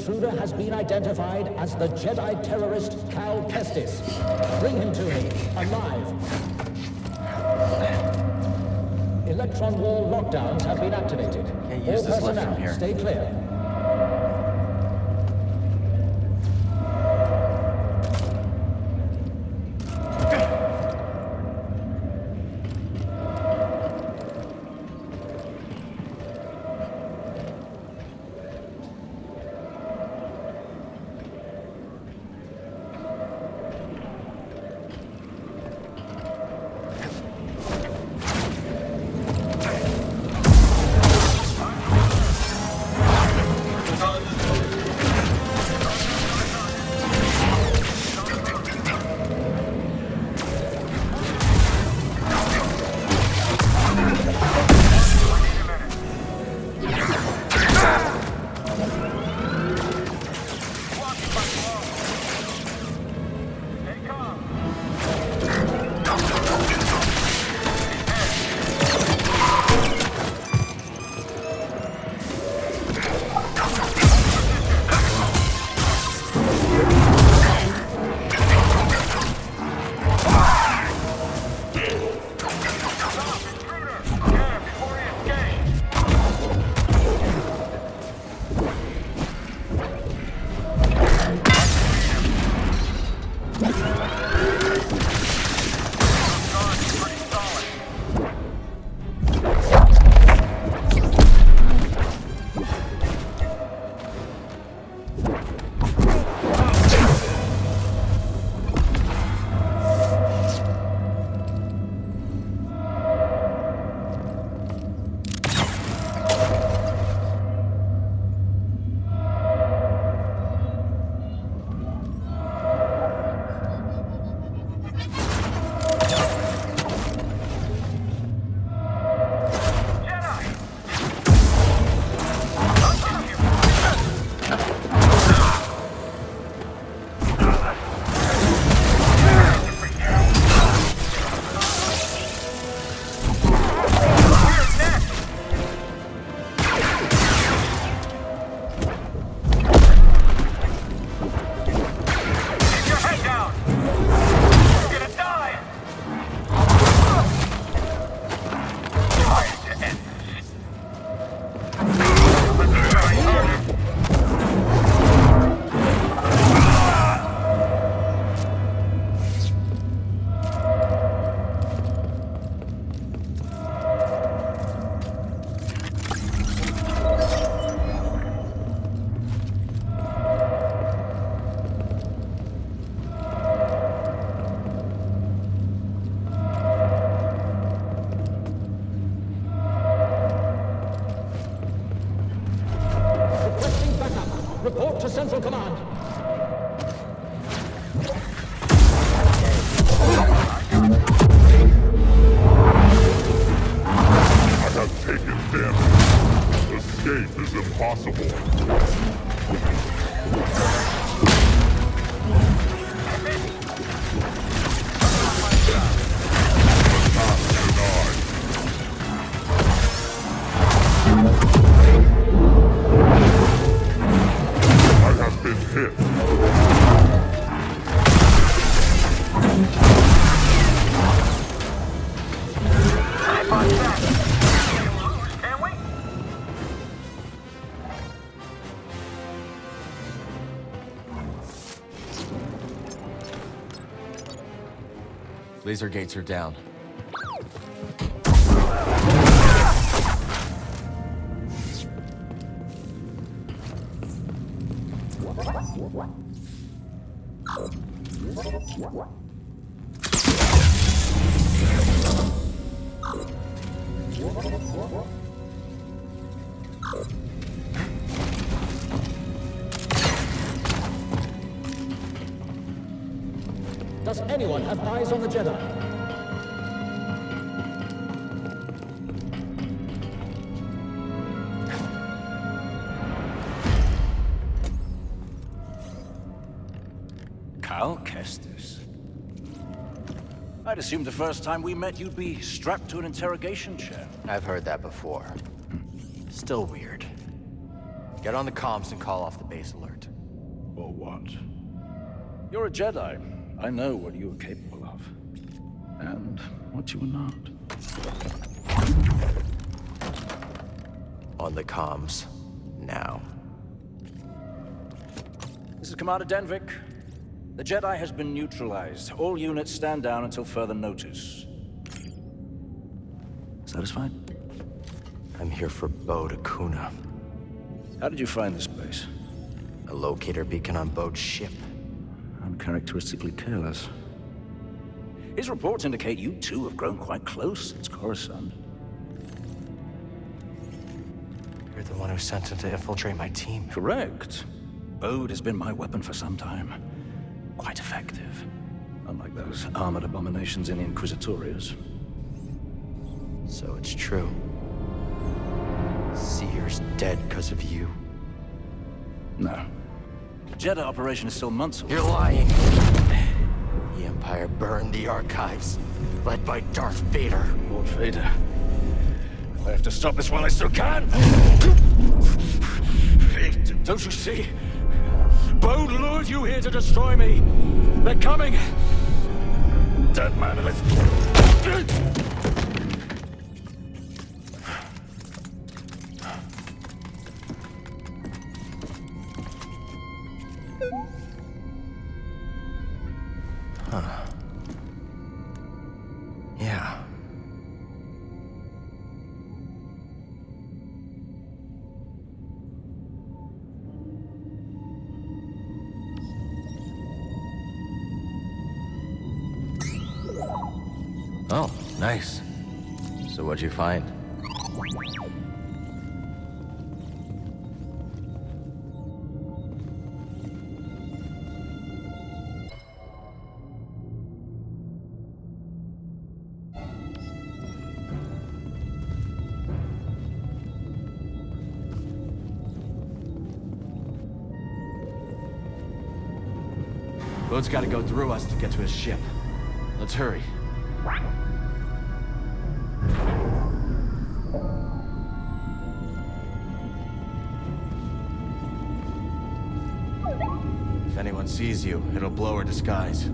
intruder has been identified as the Jedi terrorist Cal Kestis. Bring him to me, alive. Electron wall lockdowns have been activated. Can't use this lift from here. Stay clear. Report to Central Command. I have taken damage. Escape is impossible. Hit. Laser gates are down. Does anyone have eyes on the Jedi? Cal Kestis. I'd assumed the first time we met you'd be strapped to an interrogation chair. I've heard that before. Still weird. Get on the comms and call off the base alert. Or what? You're a Jedi. I know what you are capable of. And what you are not. On the comms. Now. This is Commander Denvik. The Jedi has been neutralized. All units stand down until further notice. Satisfied? I'm here for Bode Akuna. How did you find this place? A locator beacon on Bode's ship. Uncharacteristically careless. His reports indicate you two have grown quite close since Coruscant. You're the one who sent him to infiltrate my team. Correct. Bode has been my weapon for some time. Quite effective. Unlike those armored abominations in the Inquisitorius. So it's true. Seer's dead because of you. No. The Jedi operation is still months away. You're lying. The Empire burned the archives, led by Darth Vader. Lord Vader. I have to stop this while I still can! Don't you see? Bode lured you here to destroy me! They're coming! Dead man, let's... Huh. Yeah. Oh, nice. So what'd you find? Bode's gotta go through us to get to his ship. Let's hurry. If anyone sees you, it'll blow her disguise.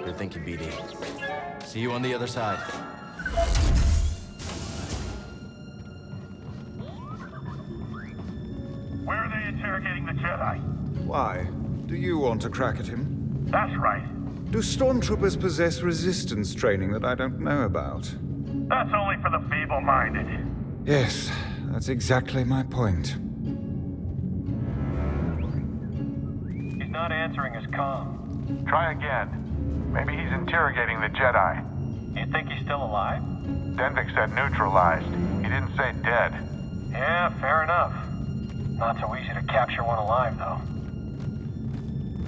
Good thinking, BD. See you on the other side. Where are they interrogating the Jedi? Why? Do you want to crack at him? That's right. Do stormtroopers possess resistance training that I don't know about? That's only for the feeble-minded. Yes, that's exactly my point. He's not answering his comm. Try again. Maybe he's interrogating the Jedi. You think he's still alive? Denvik said neutralized. He didn't say dead. Yeah, fair enough. Not so easy to capture one alive, though.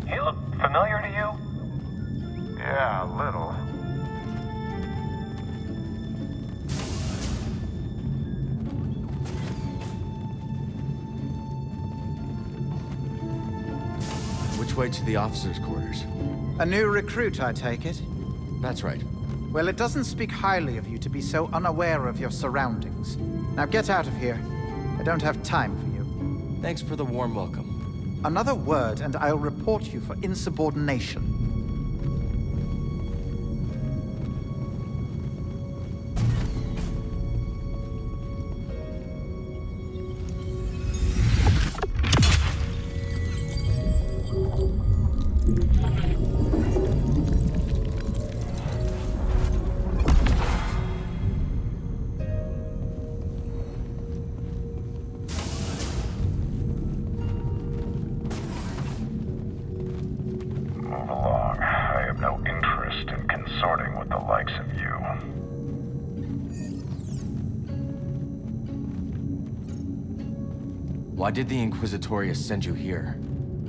He look familiar to you? Yeah, a little. Which way to the officers' quarters? A new recruit, I take it? That's right. Well, it doesn't speak highly of you to be so unaware of your surroundings. Now get out of here. I don't have time for you. Thanks for the warm welcome. Another word and I'll report you for insubordination. Why did the Inquisitorius send you here?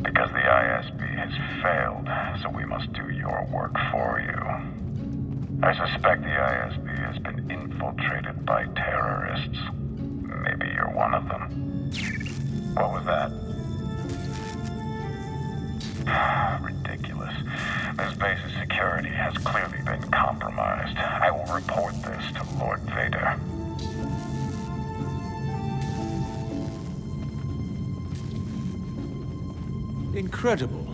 Because the ISB has failed, so we must do your work for you. I suspect the ISB has been infiltrated by terrorists. Maybe you're one of them. What was that? Ridiculous. This base's security has clearly been compromised. I will report this to Lord Vader. Incredible.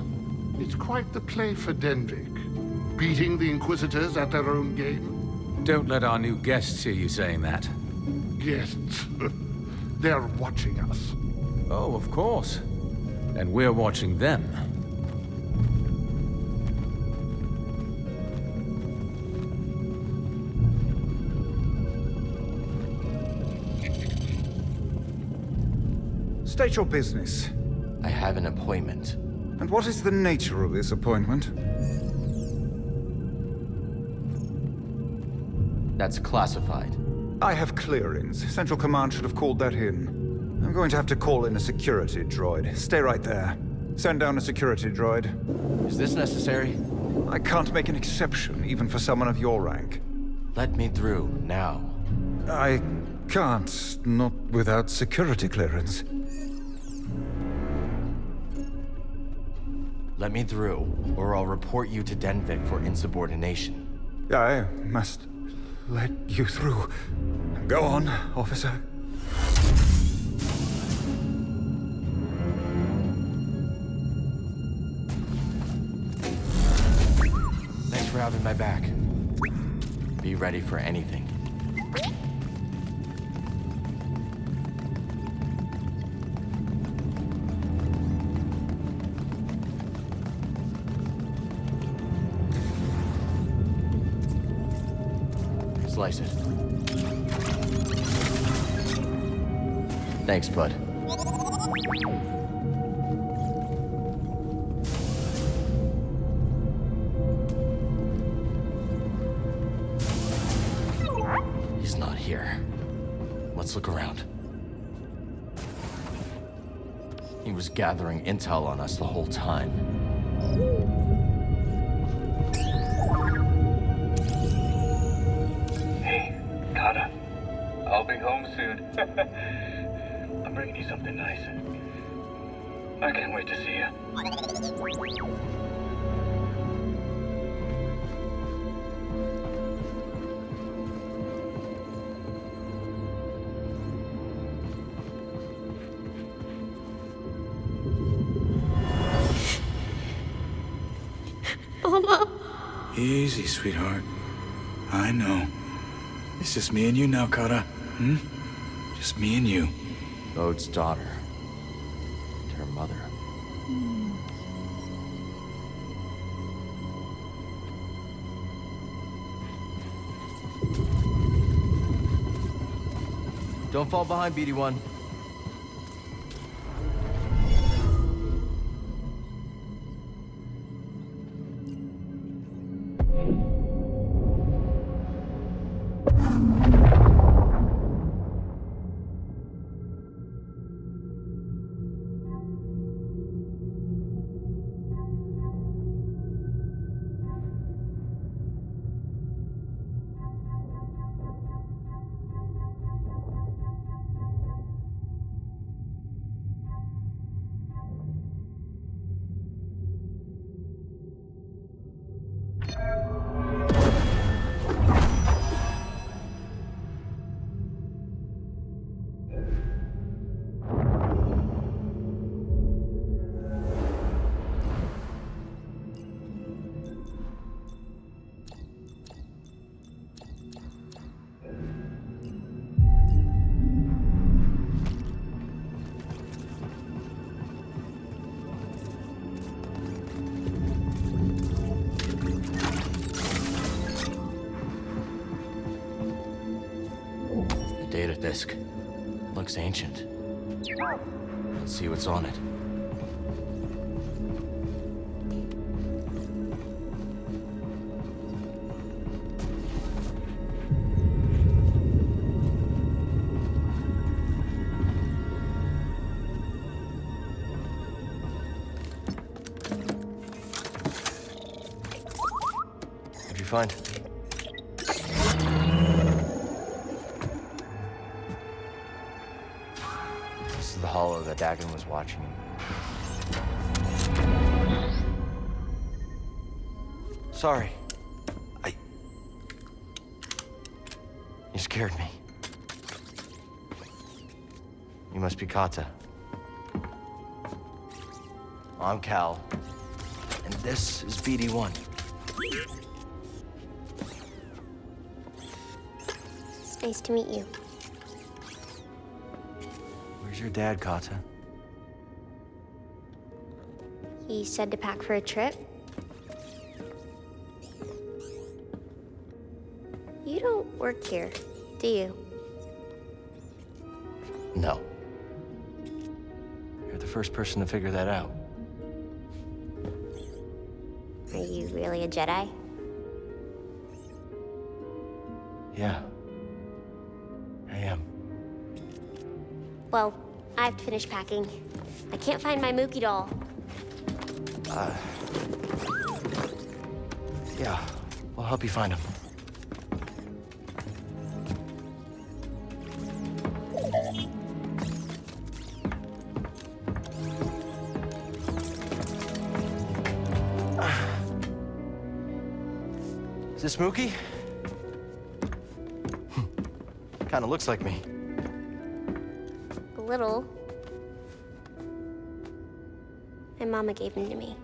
It's quite the play for Denvik. Beating the Inquisitors at their own game. Don't let our new guests hear you saying that. Guests. They're watching us. Oh, of course. And we're watching them. State your business. I have an appointment. And what is the nature of this appointment? That's classified. I have clearings. Central Command should have called that in. I'm going to have to call in a security droid. Stay right there. Send down a security droid. Is this necessary? I can't make an exception, even for someone of your rank. Let me through, now. I can't, not without security clearance. Let me through, or I'll report you to Denvik for insubordination. I must let you through. Go on, officer. Thanks for having my back. Be ready for anything. Slice it. Thanks, bud. He's not here. Let's look around. He was gathering intel on us the whole time. I'll be home soon. I'm bringing you something nice. I can't wait to see you. Mama. Easy, sweetheart. I know. It's just me and you now, Kara. Just me and you. Ode's daughter. And her mother. Don't fall behind, BD-1. Data disk. Looks ancient. Let's see what's on it. you find? This is the hollow that Dagon was watching. Sorry. You scared me. You must be Kata. I'm Cal. And this is BD1. It's nice to meet you. Where's your dad, Kata? He said to pack for a trip. You don't work here, do you? No. You're the first person to figure that out. Are you really a Jedi? Yeah. I am. Well, I have to finish packing. I can't find my Mookie doll. Yeah. We'll help you find him. Is this Mookie? Kinda looks like me. A little. My mama gave him to me.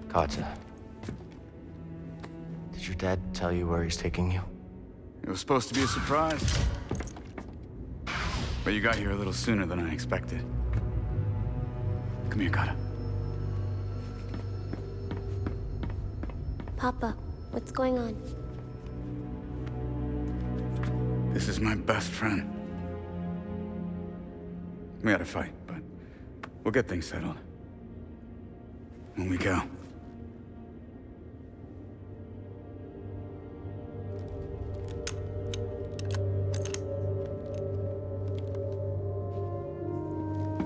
Kata. Did your dad tell you where he's taking you? It was supposed to be a surprise. But you got here a little sooner than I expected. Come here, Kata. Papa, what's going on? This is my best friend. We had a fight, but we'll get things settled. When we go.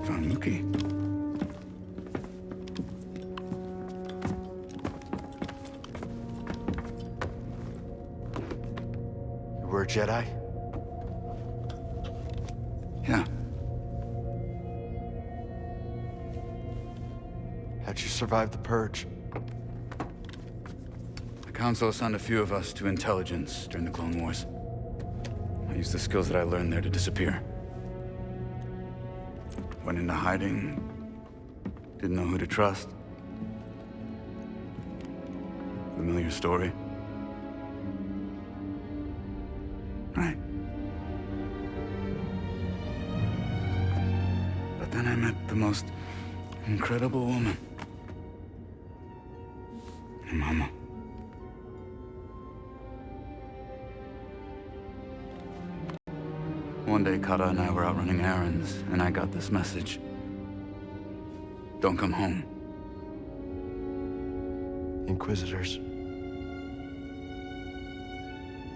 Found Mookie. You were a Jedi? Yeah. How'd you survive the Purge? The Council assigned a few of us to intelligence during the Clone Wars. I used the skills that I learned there to disappear. Went into hiding. Didn't know who to trust. Familiar story? Right. But then I met the most incredible woman. Your mama. One day, Kata and I were out running errands, and I got this message. Don't come home. Inquisitors.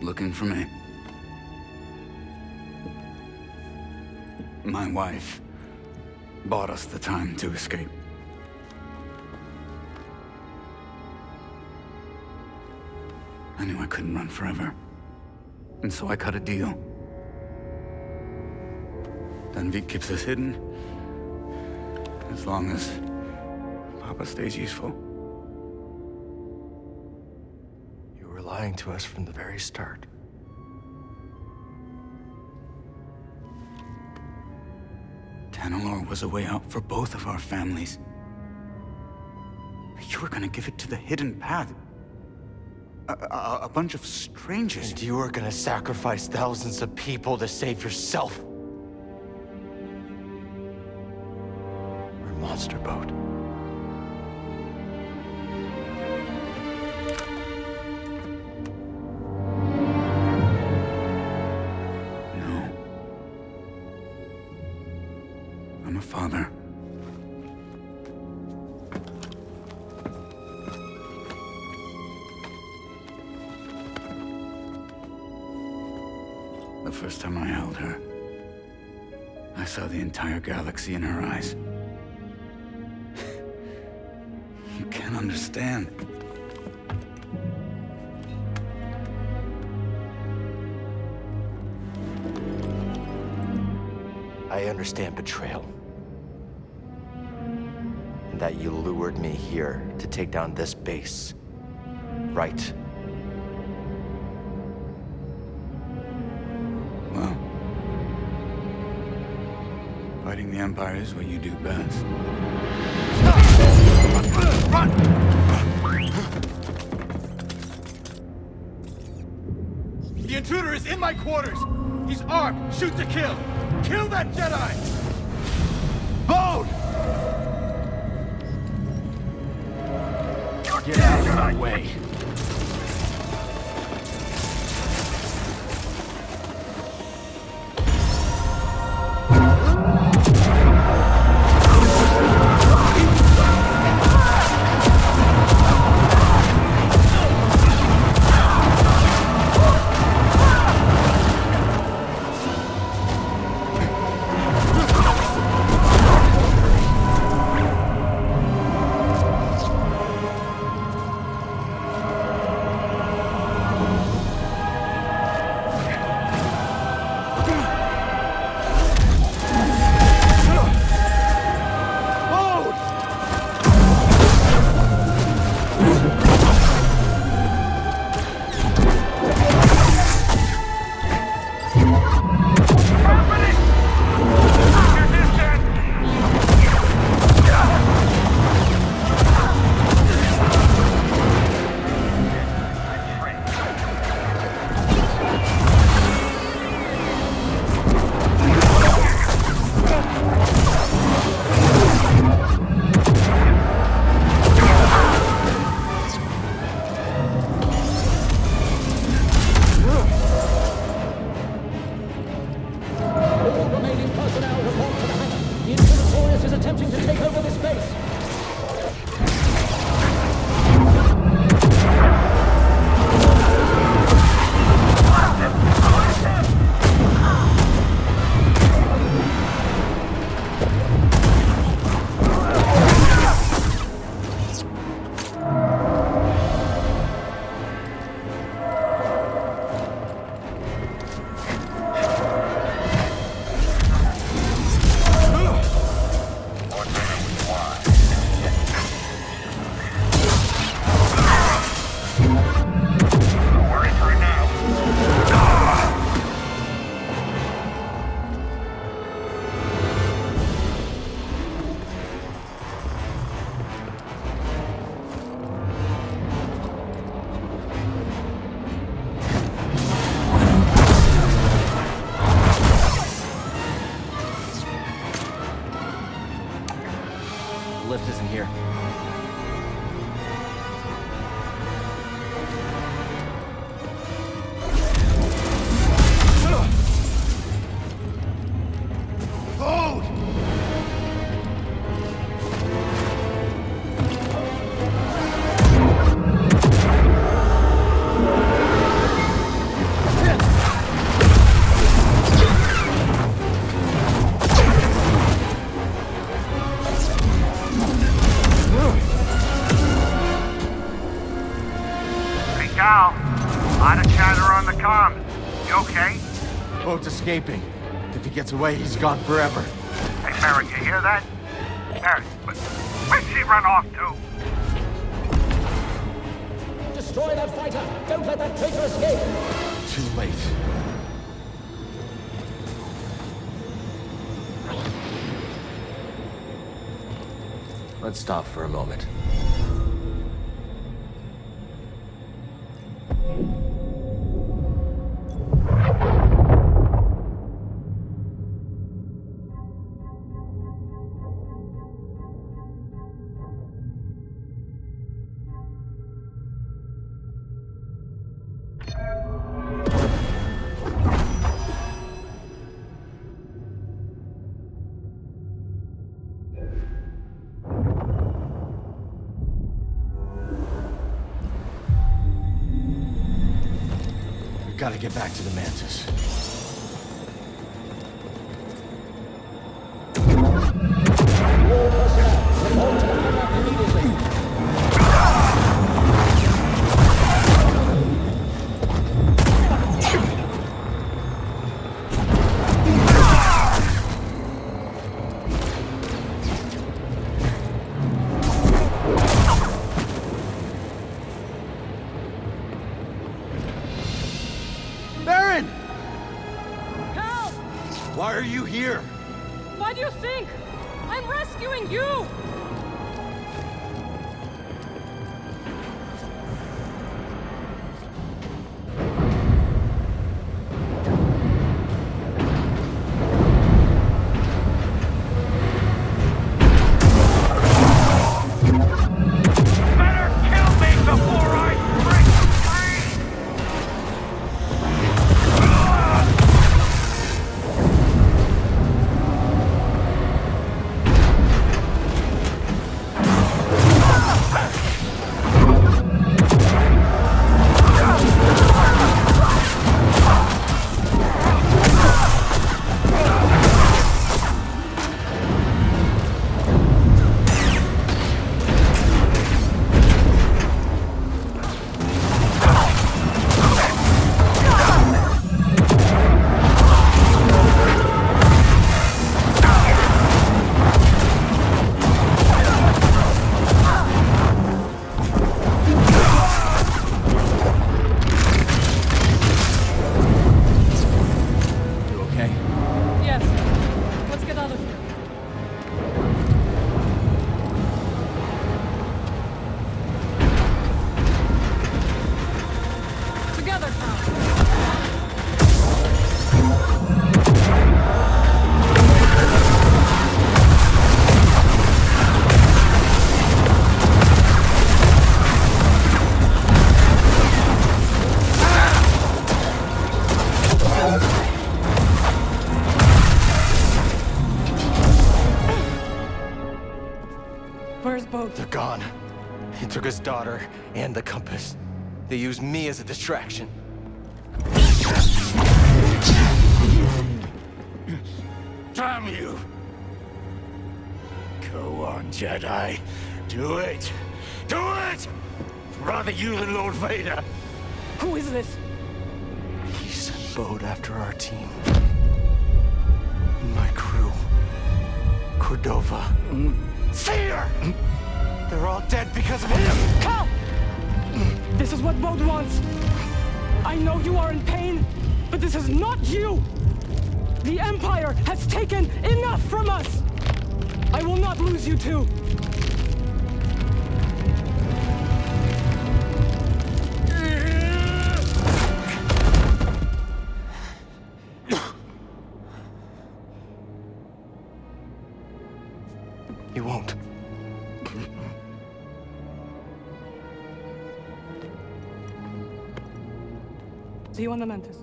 Looking for me. My wife bought us the time to escape. I knew I couldn't run forever, and so I cut a deal. Denvik keeps us hidden, as long as Papa stays useful. You were lying to us from the very start. Tanalorr was a way out for both of our families. You were gonna give it to the hidden path. A bunch of strangers. And you were gonna sacrifice thousands of people to save yourself. We're a monster boat. No. I'm a father. The first time I held her, I saw the entire galaxy in her eyes. You cannot understand. I understand betrayal. And that you lured me here to take down this base. Right? Well, fighting the Empire is what you do best. Run! The intruder is in my quarters! He's armed! Shoot to kill! Kill that Jedi! Bode! Get out of my way! lift isn't here. Escaping. If he gets away, he's gone forever. Hey, Merrick, you hear that? Merrick, where'd she run off to? Destroy that fighter! Don't let that traitor escape! Too late. Let's stop for a moment. Gotta get back to the Mantis. All personnel, report to the hangar immediately. Why are you here? Why do you think? I'm rescuing you! They're gone. He took his daughter and the compass. They used me as a distraction. Damn you! Go on, Jedi. Do it! Do it! Rather you than Lord Vader. Who is this? He sent Bode after our team. My crew. Cordova. Fear! They're all dead because of him! Cal! This is what Bode wants. I know you are in pain, but this is not you! The Empire has taken enough from us! I will not lose you two! He won't. See you on the Mantis.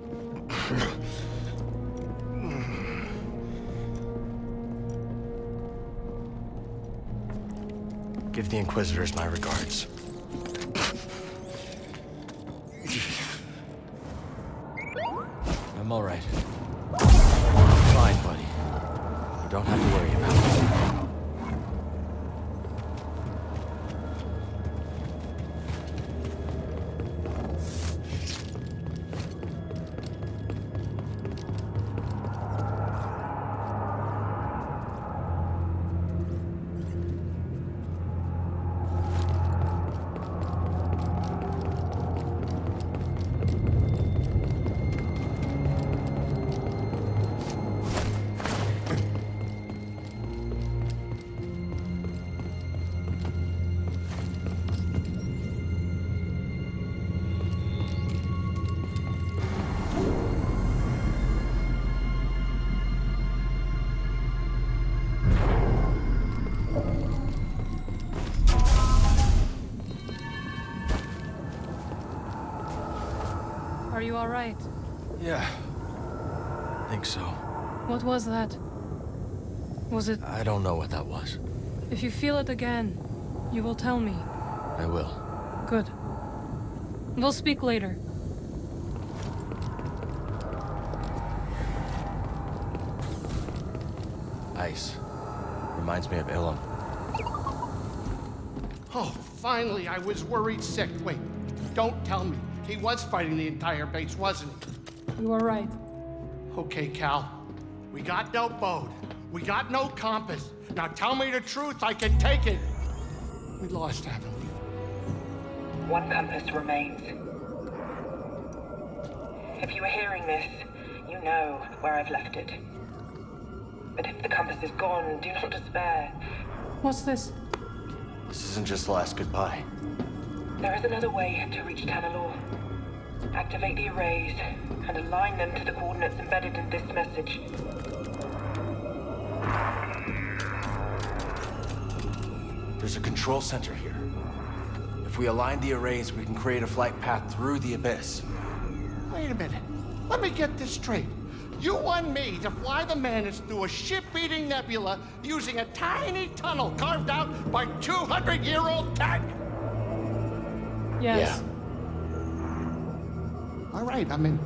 Give the Inquisitors my regards. I'm all right. Fine, buddy. You don't have to worry about it. Are you all right? Yeah. I think so. What was that? Was it... I don't know what that was. If you feel it again, you will tell me. I will. Good. We'll speak later. Ice. Reminds me of Ilum. Oh, finally, I was worried sick. Wait, don't tell me. He was fighting the entire base, wasn't he? You are right. Okay, Cal. We got no Bode. We got no compass. Now tell me the truth, I can take it. We lost, haven't we? One compass remains. If you are hearing this, you know where I've left it. But if the compass is gone, do not despair. What's this? This isn't just the last goodbye. There is another way to reach Tanalorr. Activate the arrays and align them to the coordinates embedded in this message. There's a control center here. If we align the arrays, we can create a flight path through the abyss. Wait a minute. Let me get this straight. You want me to fly the Mantis through a ship-eating nebula using a tiny tunnel carved out by 200-year-old tech? Yes. Yeah. All right, I'm in.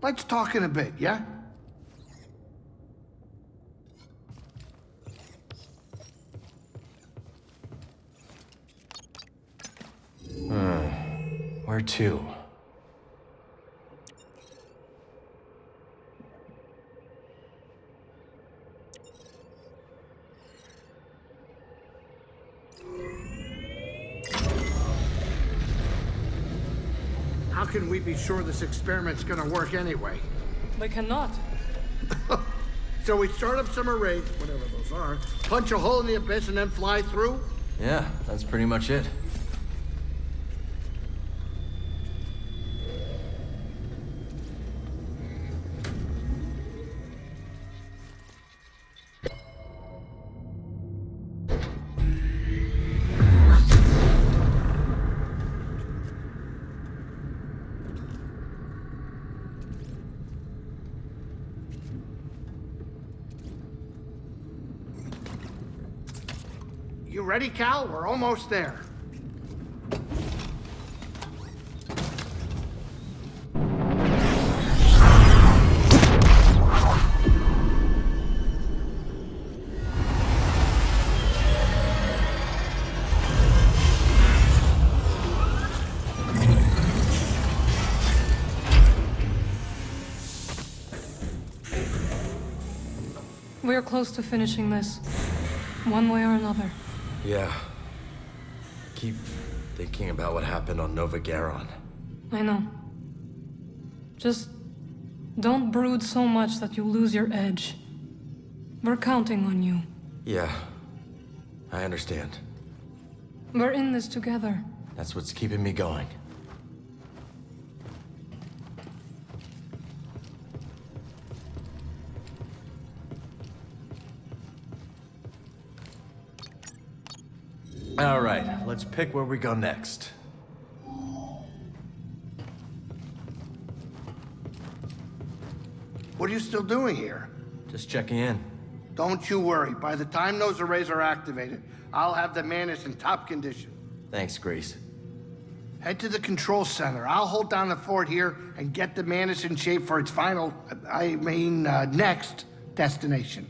Let's talk in a bit, yeah? Where to? How can we be sure this experiment's gonna work anyway? They cannot. So we start up some arrays, whatever those are, punch a hole in the abyss, and then fly through? Yeah, that's pretty much it. You ready, Cal? We're almost there. We're close to finishing this, one way or another. Yeah. Keep thinking about what happened on Nova Garon. I know. Just don't brood so much that you lose your edge. We're counting on you. Yeah, I understand. We're in this together. That's what's keeping me going. All right, let's pick where we go next. What are you still doing here? Just checking in. Don't you worry. By the time those arrays are activated, I'll have the Mantis in top condition. Thanks, Grease. Head to the control center. I'll hold down the fort here and get the Mantis in shape for its final, next destination.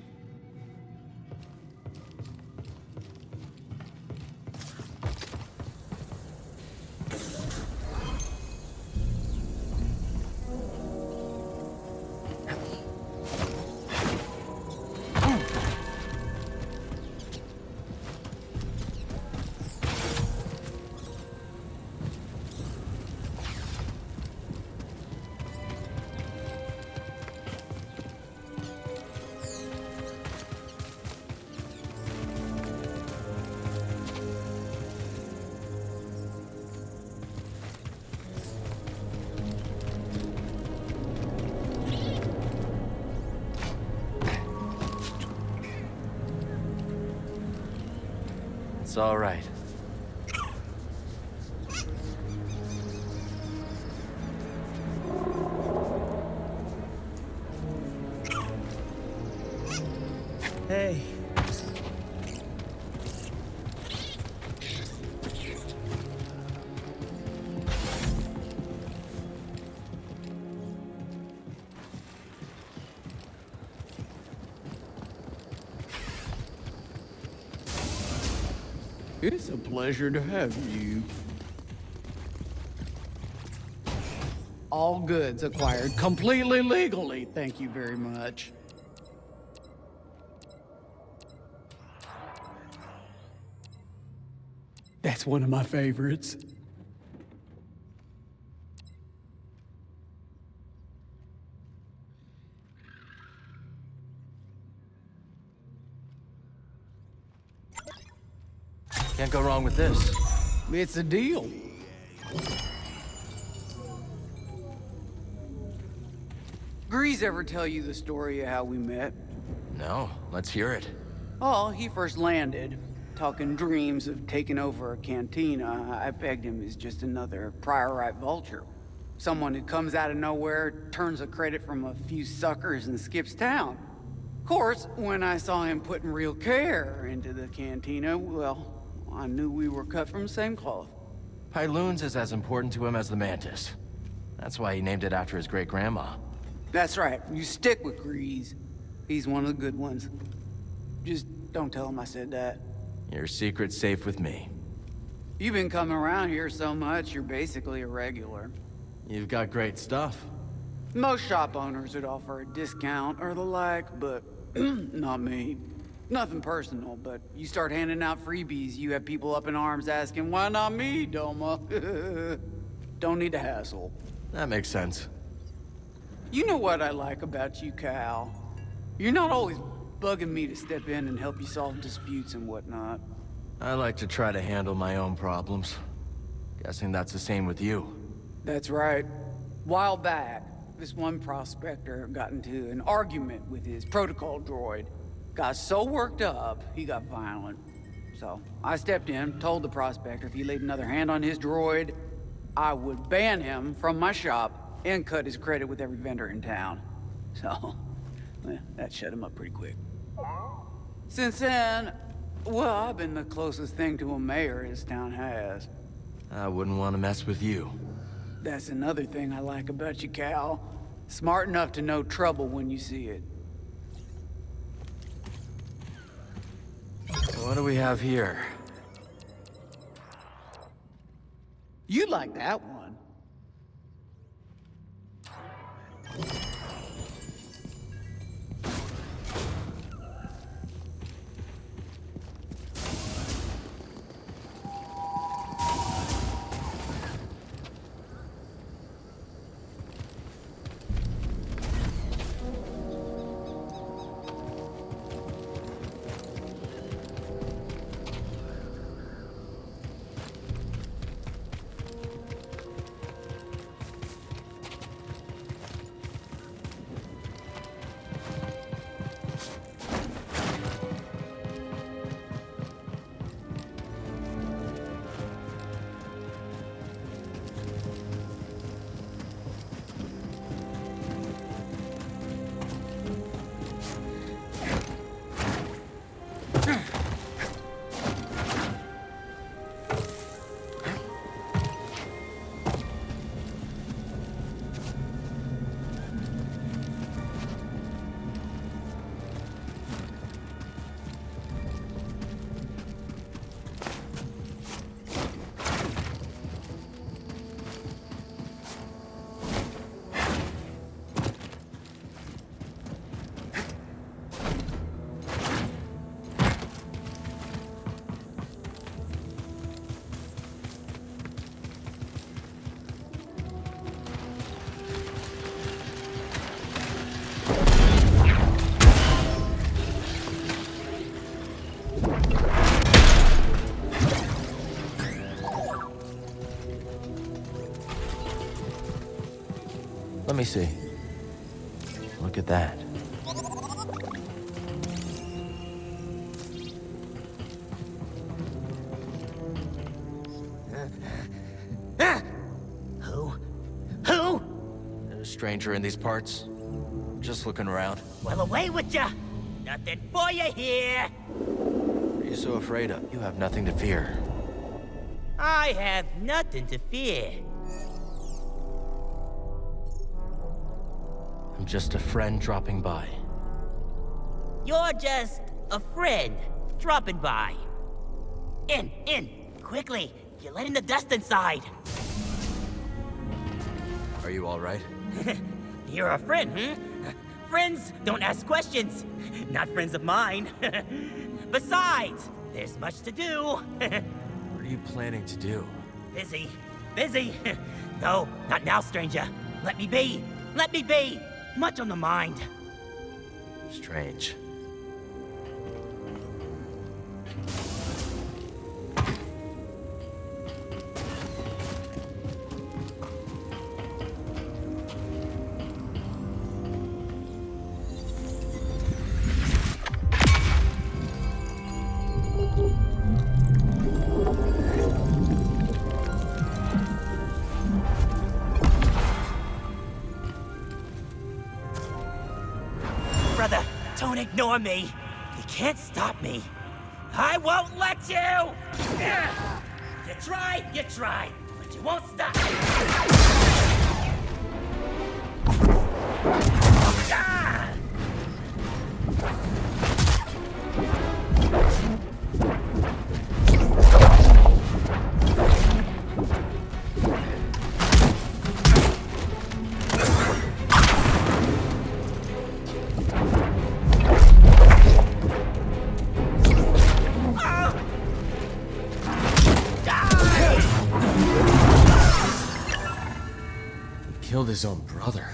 It's all right. Hey. It's a pleasure to have you. All goods acquired completely legally, thank you very much. That's one of my favorites. Can't go wrong with this. It's a deal. Grease ever tell you the story of how we met? No, let's hear it. Oh, he first landed, talking dreams of taking over a cantina. I pegged him as just another prior-right vulture. Someone who comes out of nowhere, turns a credit from a few suckers and skips town. Of course, when I saw him putting real care into the cantina, well, I knew we were cut from the same cloth. Pyloons is as important to him as the Mantis. That's why he named it after his great-grandma. That's right. You stick with Grease. He's one of the good ones. Just don't tell him I said that. Your secret's safe with me. You've been coming around here so much, you're basically a regular. You've got great stuff. Most shop owners would offer a discount or the like, but not me. Nothing personal, but you start handing out freebies, you have people up in arms asking, why not me, Doma? Don't need to hassle. That makes sense. You know what I like about you, Cal. You're not always bugging me to step in and help you solve disputes and whatnot. I like to try to handle my own problems. Guessing that's the same with you. That's right. While back, this one prospector got into an argument with his protocol droid. Got so worked up, he got violent. So I stepped in, told the prospector if he laid another hand on his droid, I would ban him from my shop and cut his credit with every vendor in town. So, well, that shut him up pretty quick. Since then, well, I've been the closest thing to a mayor his town has. I wouldn't want to mess with you. That's another thing I like about you, Cal. Smart enough to know trouble when you see it. What do we have here? You like that one. Let me see. Look at that. Who? There's a stranger in these parts. Just looking around. Well, away with ya! Nothing for you here! What are you so afraid of? You have nothing to fear. I have nothing to fear. I'm just a friend dropping by. You're just a friend dropping by. In, quickly! You're letting the dust inside. Are you all right? You're a friend, Friends don't ask questions. Not friends of mine. Besides, there's much to do. What are you planning to do? Busy. No, not now, stranger. Let me be. Much on the mind. Strange. Brother, don't ignore me. You can't stop me. I won't let you! You try, but you won't stop. Ah! Killed his own brother.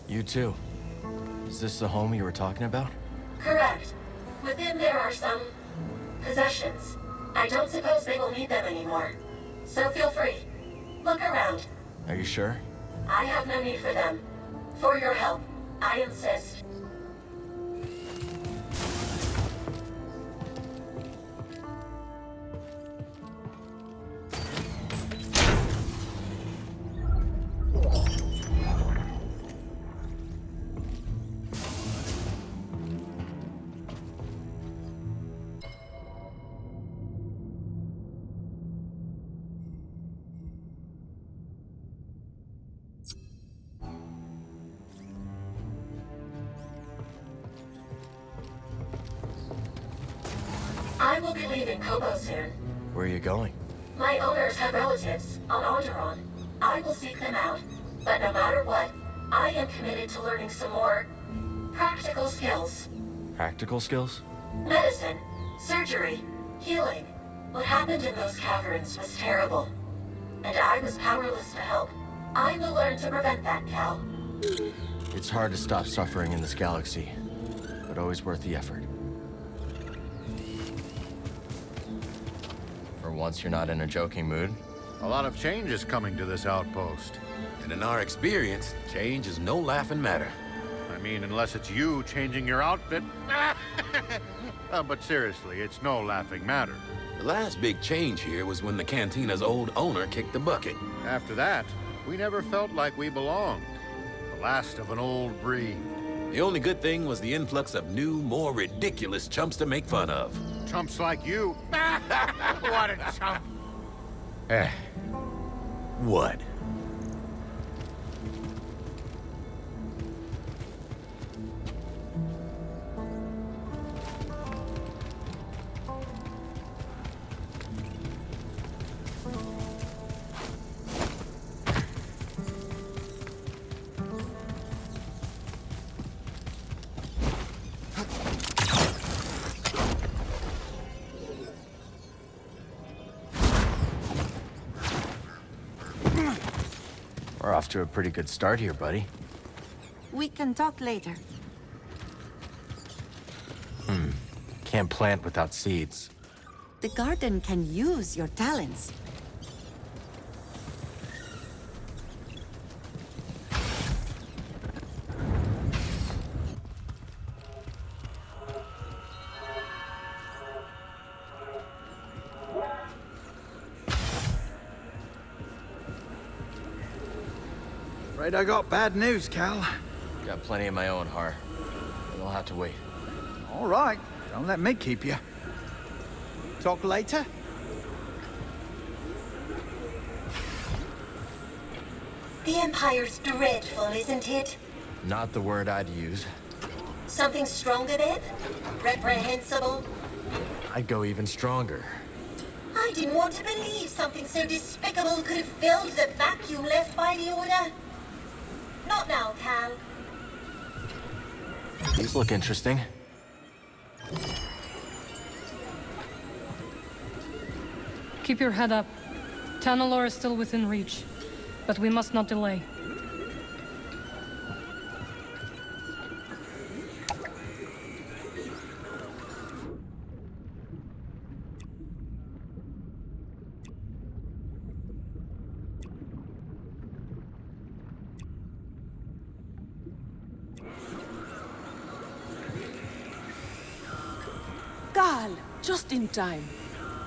You too. Is this the home you were talking about? Correct. Within there are some possessions. I don't suppose they will need them anymore. So feel free. Look around. Are you sure? I have no need for them. For your help, I insist. I will be leaving Kobo soon. Where are you going? My owners have relatives on Onderon. I will seek them out. But no matter what, I am committed to learning some more practical skills. Practical skills? Medicine, surgery, healing. What happened in those caverns was terrible. And I was powerless to help. I will learn to prevent that, Cal. It's hard to stop suffering in this galaxy, but always worth the effort. For once, you're not in a joking mood. A lot of change is coming to this outpost. And in our experience, change is no laughing matter. I mean, unless it's you changing your outfit. But seriously, it's no laughing matter. The last big change here was when the Cantina's old owner kicked the bucket. After that, we never felt like we belonged. The last of an old breed. The only good thing was the influx of new, more ridiculous chumps to make fun of. Chumps like you. What a chump. What? We're off to a pretty good start here, buddy. We can talk later. Can't plant without seeds. The garden can use your talents. Afraid I got bad news, Cal. Got plenty of my own, Har. You'll have to wait. All right. Don't let me keep you. Talk later? The Empire's dreadful, isn't it? Not the word I'd use. Something stronger then? Reprehensible? I'd go even stronger. I didn't want to believe something so despicable could have filled the vacuum left by the Order. Not now, Cal. These look interesting. Keep your head up. Tanalor is still within reach, but we must not delay. Gal, just in time.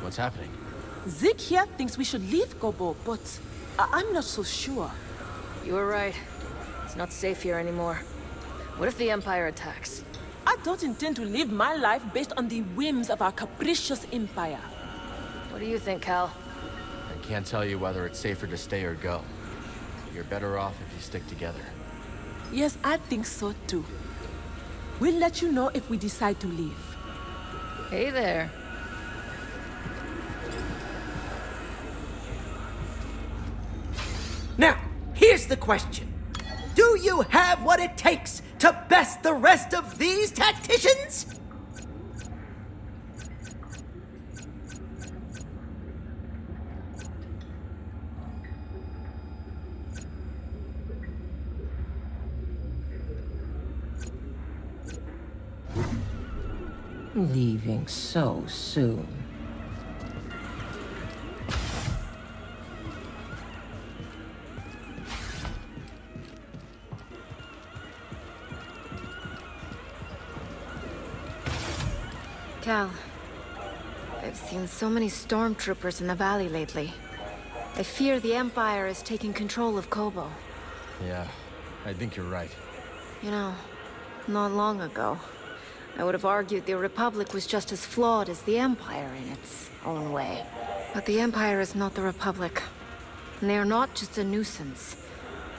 What's happening? Zik here thinks we should leave Gobo, but I'm not so sure. You were right. It's not safe here anymore. What if the Empire attacks? I don't intend to live my life based on the whims of our capricious Empire. What do you think, Cal? I can't tell you whether it's safer to stay or go. You're better off if you stick together. Yes, I think so too. We'll let you know if we decide to leave. Hey there. Now, here's the question. Do you have what it takes to best the rest of these tacticians? Leaving so soon. Cal, I've seen so many stormtroopers in the valley lately. I fear the Empire is taking control of Kobo. Yeah, I think you're right. You know, not long ago, I would have argued the Republic was just as flawed as the Empire in its own way. But the Empire is not the Republic. And they are not just a nuisance.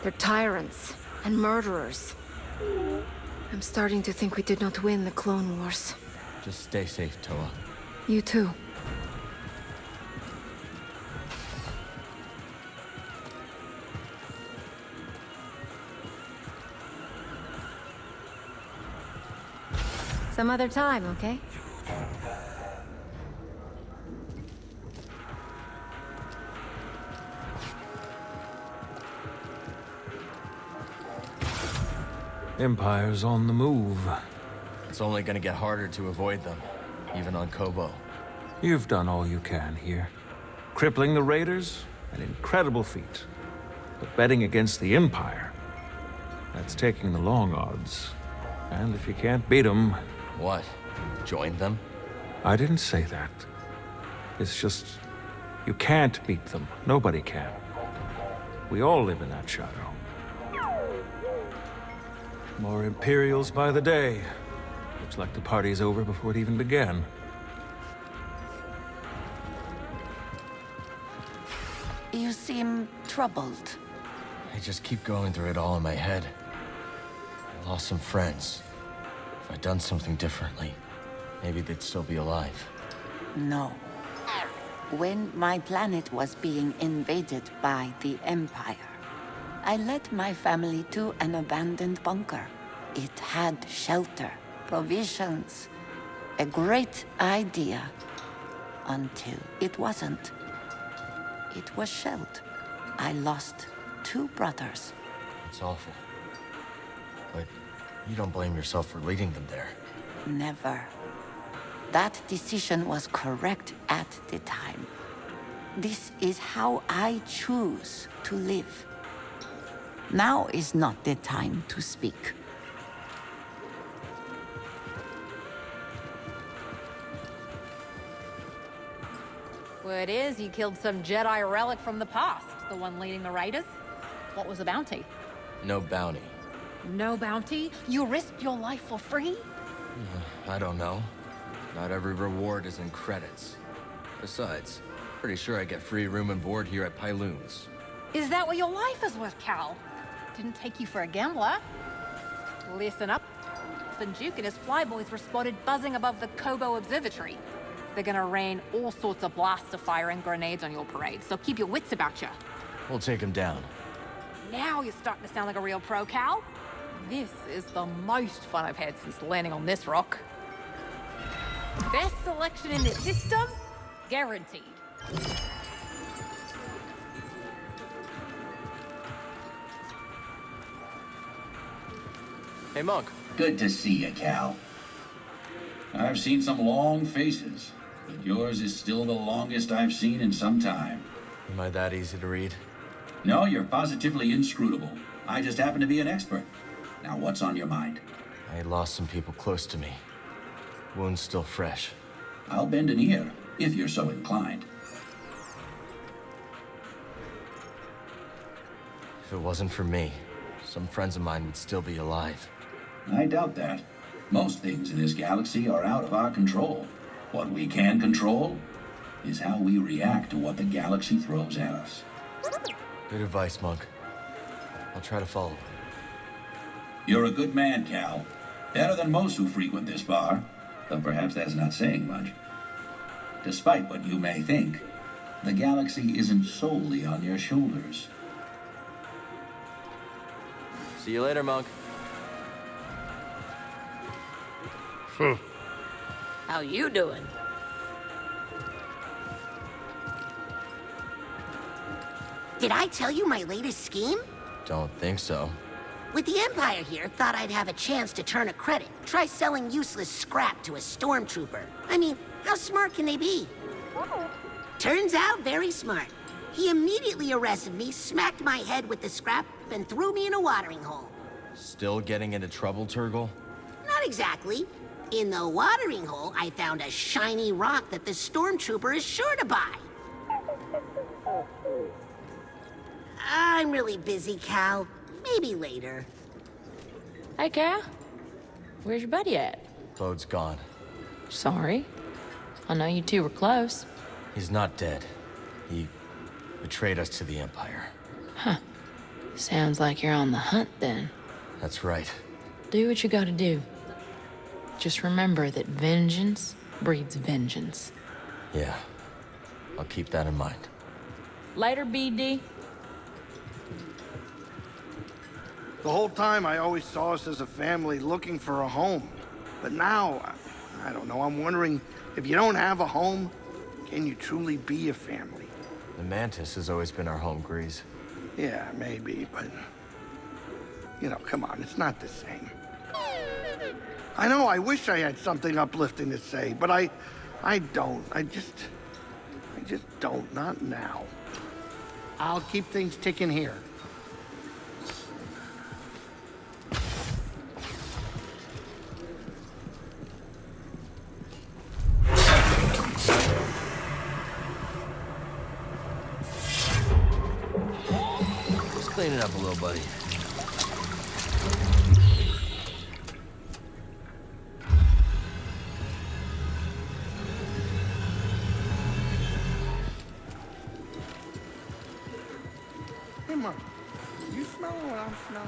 They're tyrants and murderers. I'm starting to think we did not win the Clone Wars. Just stay safe, Toa. You too. Some other time, okay? Empire's on the move. It's only gonna get harder to avoid them, even on Kobo. You've done all you can here. Crippling the Raiders, an incredible feat. But betting against the Empire, that's taking the long odds. And if you can't beat them... What? Join them? I didn't say that. It's just... you can't beat them. Nobody can. We all live in that shadow. More Imperials by the day. Looks like the party's over before it even began. You seem troubled. I just keep going through it all in my head. I lost some friends. If I'd done something differently, maybe they'd still be alive. No. When my planet was being invaded by the Empire, I led my family to an abandoned bunker. It had shelter, provisions, a great idea, until it wasn't. It was shelled. I lost 2 brothers. It's awful. But you don't blame yourself for leading them there. Never. That decision was correct at the time. This is how I choose to live. Now is not the time to speak. Word is you killed some Jedi relic from the past, the one leading the Raiders. What was the bounty? No bounty. No bounty? You risked your life for free? I don't know. Not every reward is in credits. Besides, pretty sure I get free room and board here at Pyloon's. Is that what your life is worth, Cal? Didn't take you for a gambler. Listen up. The Duke and his flyboys were spotted buzzing above the Kobo Observatory. They're gonna rain all sorts of blaster fire and grenades on your parade, so keep your wits about you. We'll take him down. Now you're starting to sound like a real pro, Cal. This is the most fun I've had since landing on this rock. Best selection in the system? Guaranteed. Hey, Monk. Good to see you, Cal. I've seen some long faces, but yours is still the longest I've seen in some time. Am I that easy to read? No, you're positively inscrutable. I just happen to be an expert. Now, what's on your mind? I lost some people close to me. Wounds still fresh. I'll bend an ear, if you're so inclined. If it wasn't for me, some friends of mine would still be alive. I doubt that. Most things in this galaxy are out of our control. What we can control is how we react to what the galaxy throws at us. Good advice, Monk. I'll try to follow it. You're a good man, Cal. Better than most who frequent this bar, though perhaps that's not saying much. Despite what you may think, the galaxy isn't solely on your shoulders. See you later, Monk. How you doing? Did I tell you my latest scheme? Don't think so. With the Empire here, thought I'd have a chance to turn a credit. Try selling useless scrap to a stormtrooper. I mean, how smart can they be? Turns out very smart. He immediately arrested me, smacked my head with the scrap, and threw me in a watering hole. Still getting into trouble, Turgle? Not exactly. In the watering hole, I found a shiny rock that the stormtrooper is sure to buy. I'm really busy, Cal. Maybe later. Hey, Cal. Where's your buddy at? Bode's gone. Sorry. I know you two were close. He's not dead. He betrayed us to the Empire. Huh. Sounds like you're on the hunt then. That's right. Do what you gotta do. Just remember that vengeance breeds vengeance. Yeah. I'll keep that in mind. Later, BD. The whole time I always saw us as a family looking for a home. But now, I don't know, I'm wondering, if you don't have a home, can you truly be a family? The Mantis has always been our home, Grease. Yeah, maybe, but... You know, come on, it's not the same. I know, I wish I had something uplifting to say, but I don't. I just don't, not now. I'll keep things ticking here. Just clean it up a little, buddy. Come on. You smell what I'm smelling?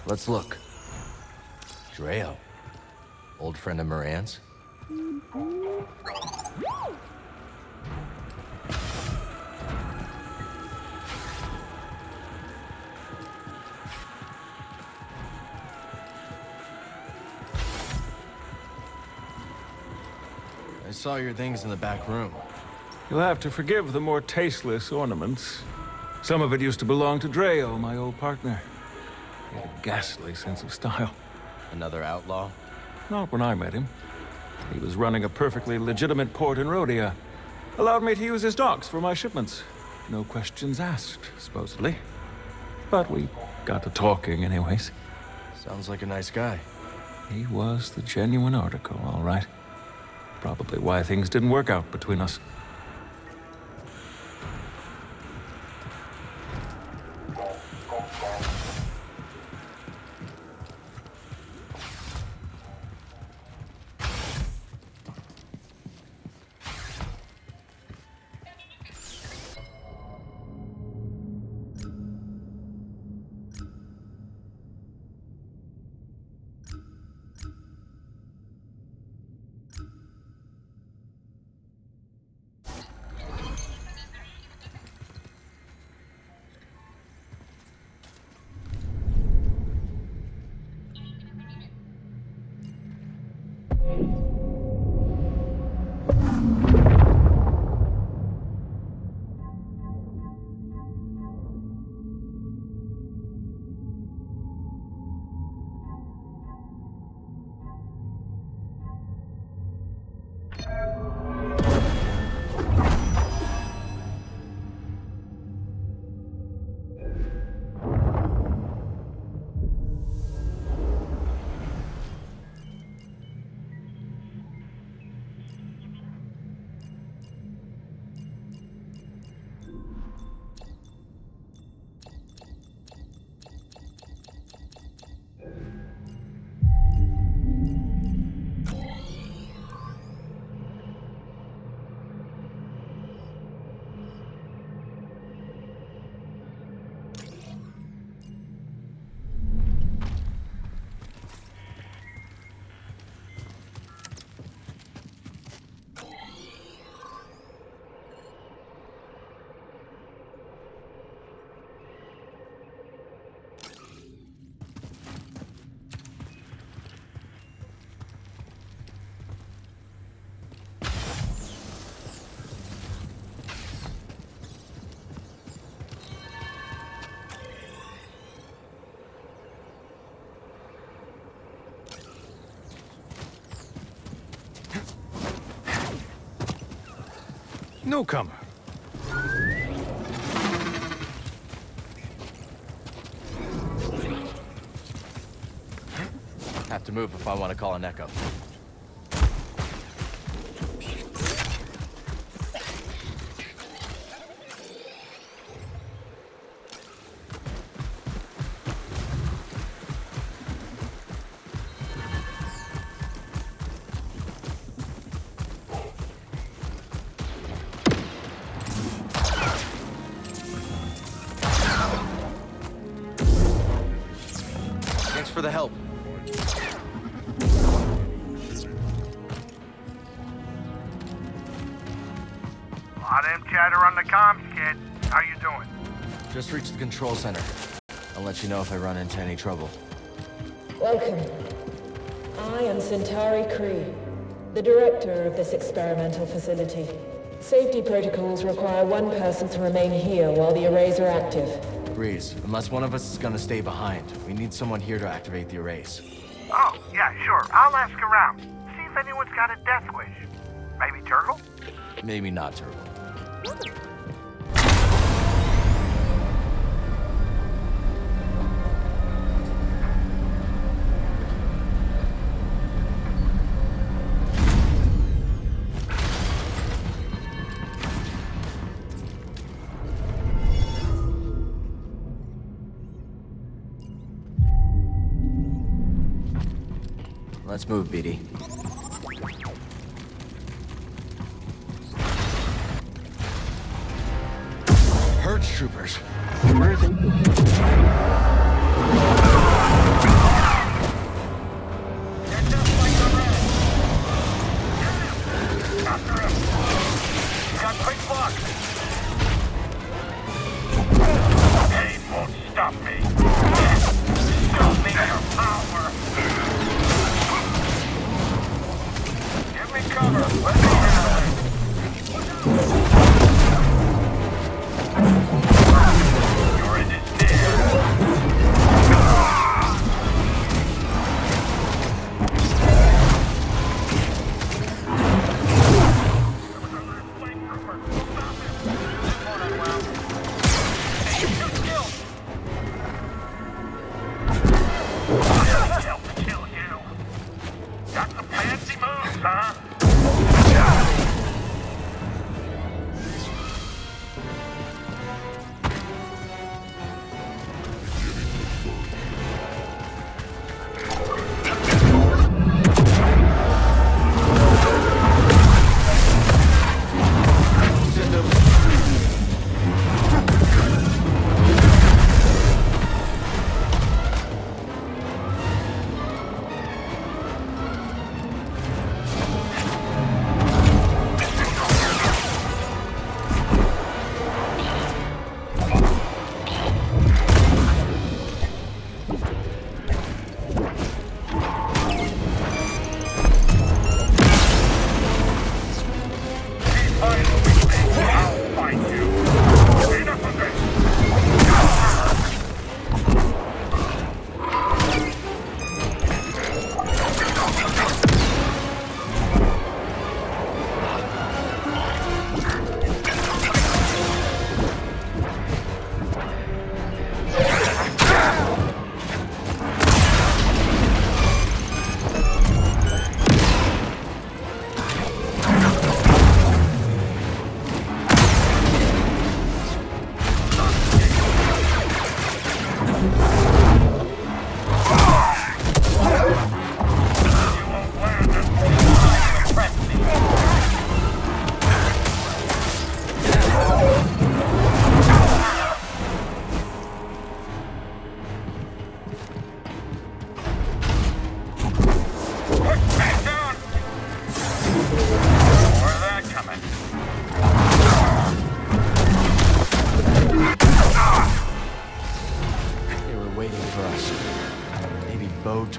Let's look. Dreo. Old friend of Moran's? I saw your things in the back room. You'll have to forgive the more tasteless ornaments. Some of it used to belong to Dreo, my old partner. He had a ghastly sense of style. Another outlaw? Not when I met him. He was running a perfectly legitimate port in Rhodia. Allowed me to use his docks for my shipments. No questions asked, supposedly. But we got to talking anyways. Sounds like a nice guy. He was the genuine article, all right. Probably why things didn't work out between us. Newcomer. Have to move if I want to call an echo. Thanks for the help. Lot of them chatter on the comms, kid. How you doing? Just reached the control center. I'll let you know if I run into any trouble. Welcome. I am Centauri Cree, the director of this experimental facility. Safety protocols require one person to remain here while the arrays are active. Breeze, unless one of us is gonna stay behind, we need someone here to activate the arrays. Oh, yeah, sure. I'll ask around. See if anyone's got a death wish. Maybe Turgle? Maybe not Turtle. Let's move, BD. Hurts troopers. Where are they? Got quick block. Pain won't stop me. Show me your power. Give me cover. Let me have it. You're in this deal.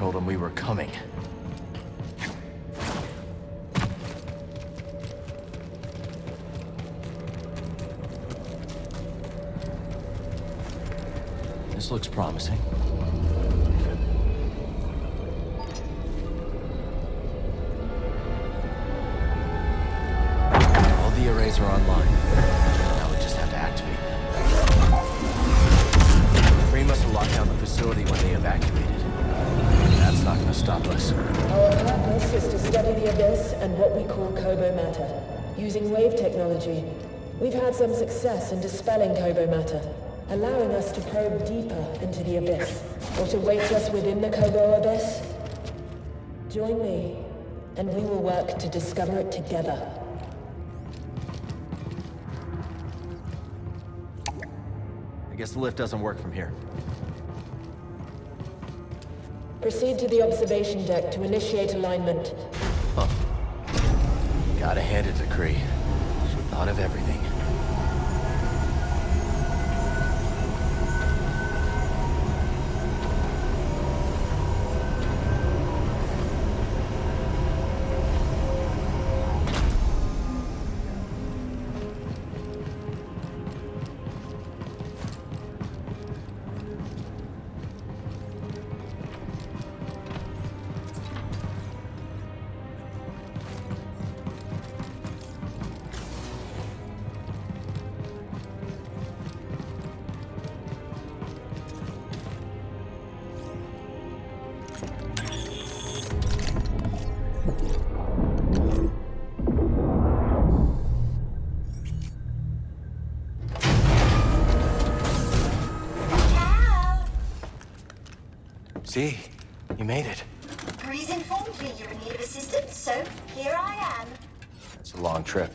told him we were coming. This looks promising. All the arrays are online. Now we just have to activate them. Kree must have locked down the facility when they evacuated. That's not gonna stop us. Our purpose is to study the Abyss and what we call Kobo matter. Using wave technology, we've had some success in dispelling Kobo matter, allowing us to probe deeper into the Abyss. What awaits us within the Kobo Abyss? Join me, and we will work to discover it together. I guess the lift doesn't work from here. Proceed to the observation deck to initiate alignment. Huh. Gotta hand it to Kree. She thought of everything. See, you made it. Grease informed me you were in need of assistance, so here I am. It's a long trip.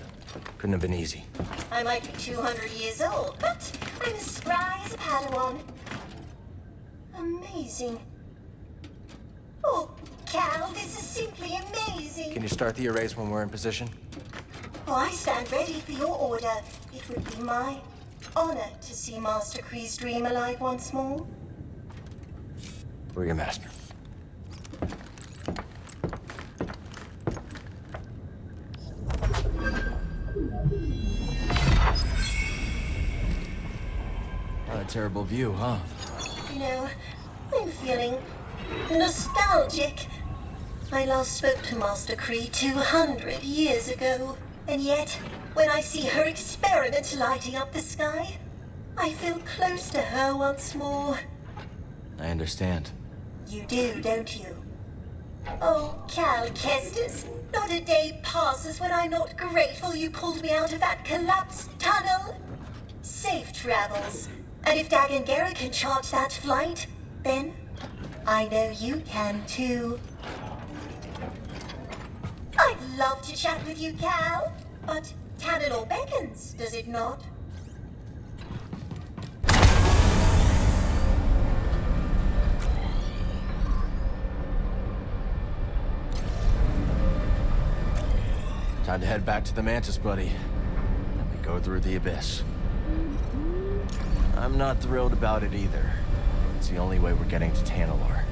Couldn't have been easy. I might be 200 years old, but I'm as spry as a Padawan. Amazing. Oh, Cal, this is simply amazing. Can you start the arrays when we're in position? Oh, I stand ready for your order. It would be my honor to see Master Kree's dream alive once more. We're your master. Not a terrible view, huh? You know, I'm feeling nostalgic. I last spoke to Master Kree 200 years ago, and yet, when I see her experiment lighting up the sky, I feel close to her once more. I understand. You do, don't you? Oh, Cal Kestis, not a day passes when I'm not grateful you pulled me out of that collapsed tunnel. Safe travels. And if Dagan Gera can charge that flight, then I know you can too. I'd love to chat with you, Cal, but Tanalor beckons, does it not? Time to head back to the Mantis, buddy. Then we go through the Abyss. I'm not thrilled about it either. It's the only way we're getting to Tanalor.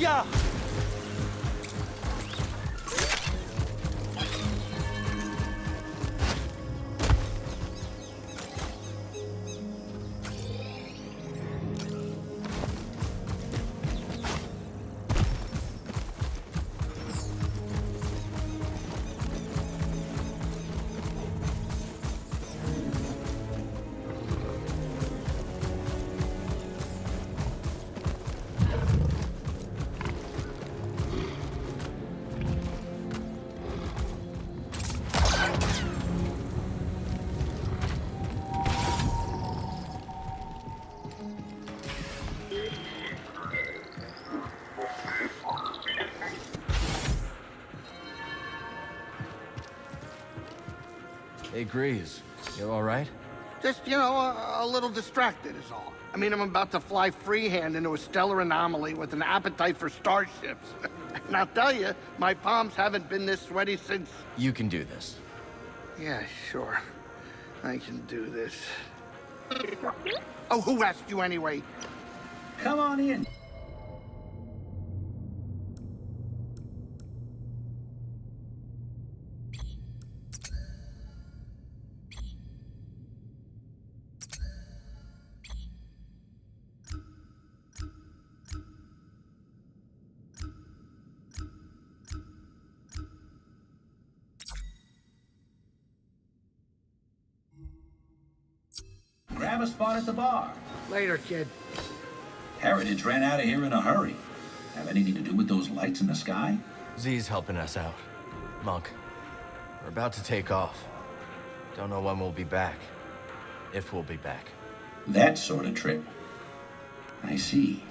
Yeah. Hey, Grease, you all right? Just, you know, a little distracted is all. I mean, I'm about to fly freehand into a stellar anomaly with an appetite for starships. And I'll tell you, my palms haven't been this sweaty since... You can do this. Yeah, sure. I can do this. Oh, who asked you anyway? Come on in. Grab a spot at the bar. Later, kid. Heritage ran out of here in a hurry. Have anything to do with those lights in the sky? Z's helping us out. Monk, we're about to take off. Don't know when we'll be back. If we'll be back. That sort of trip. I see.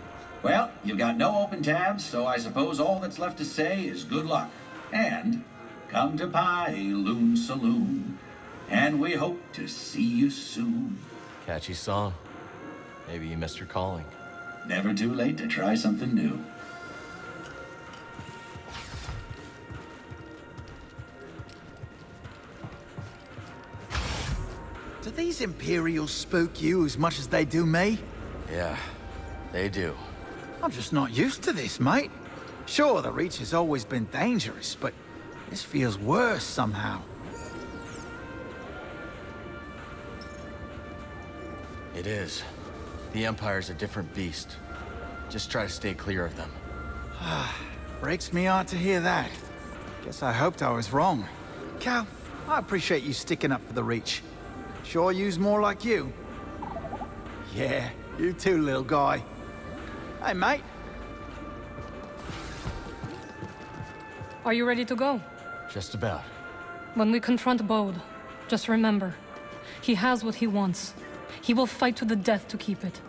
Well, you've got no open tabs, so I suppose all that's left to say is good luck. And come to Pyloon Saloon. And we hope to see you soon. Catchy song. Maybe you missed your calling. Never too late to try something new. Do these Imperials spook you as much as they do me? Yeah, they do. I'm just not used to this, mate. Sure, the Reach has always been dangerous, but this feels worse somehow. It is. The Empire's a different beast. Just try to stay clear of them. Breaks me heart to hear that. Guess I hoped I was wrong. Cal, I appreciate you sticking up for the Reach. Sure use more like you. Yeah, you too, little guy. Hey, mate. Are you ready to go? Just about. When we confront Bode, just remember, he has what he wants. He will fight to the death to keep it.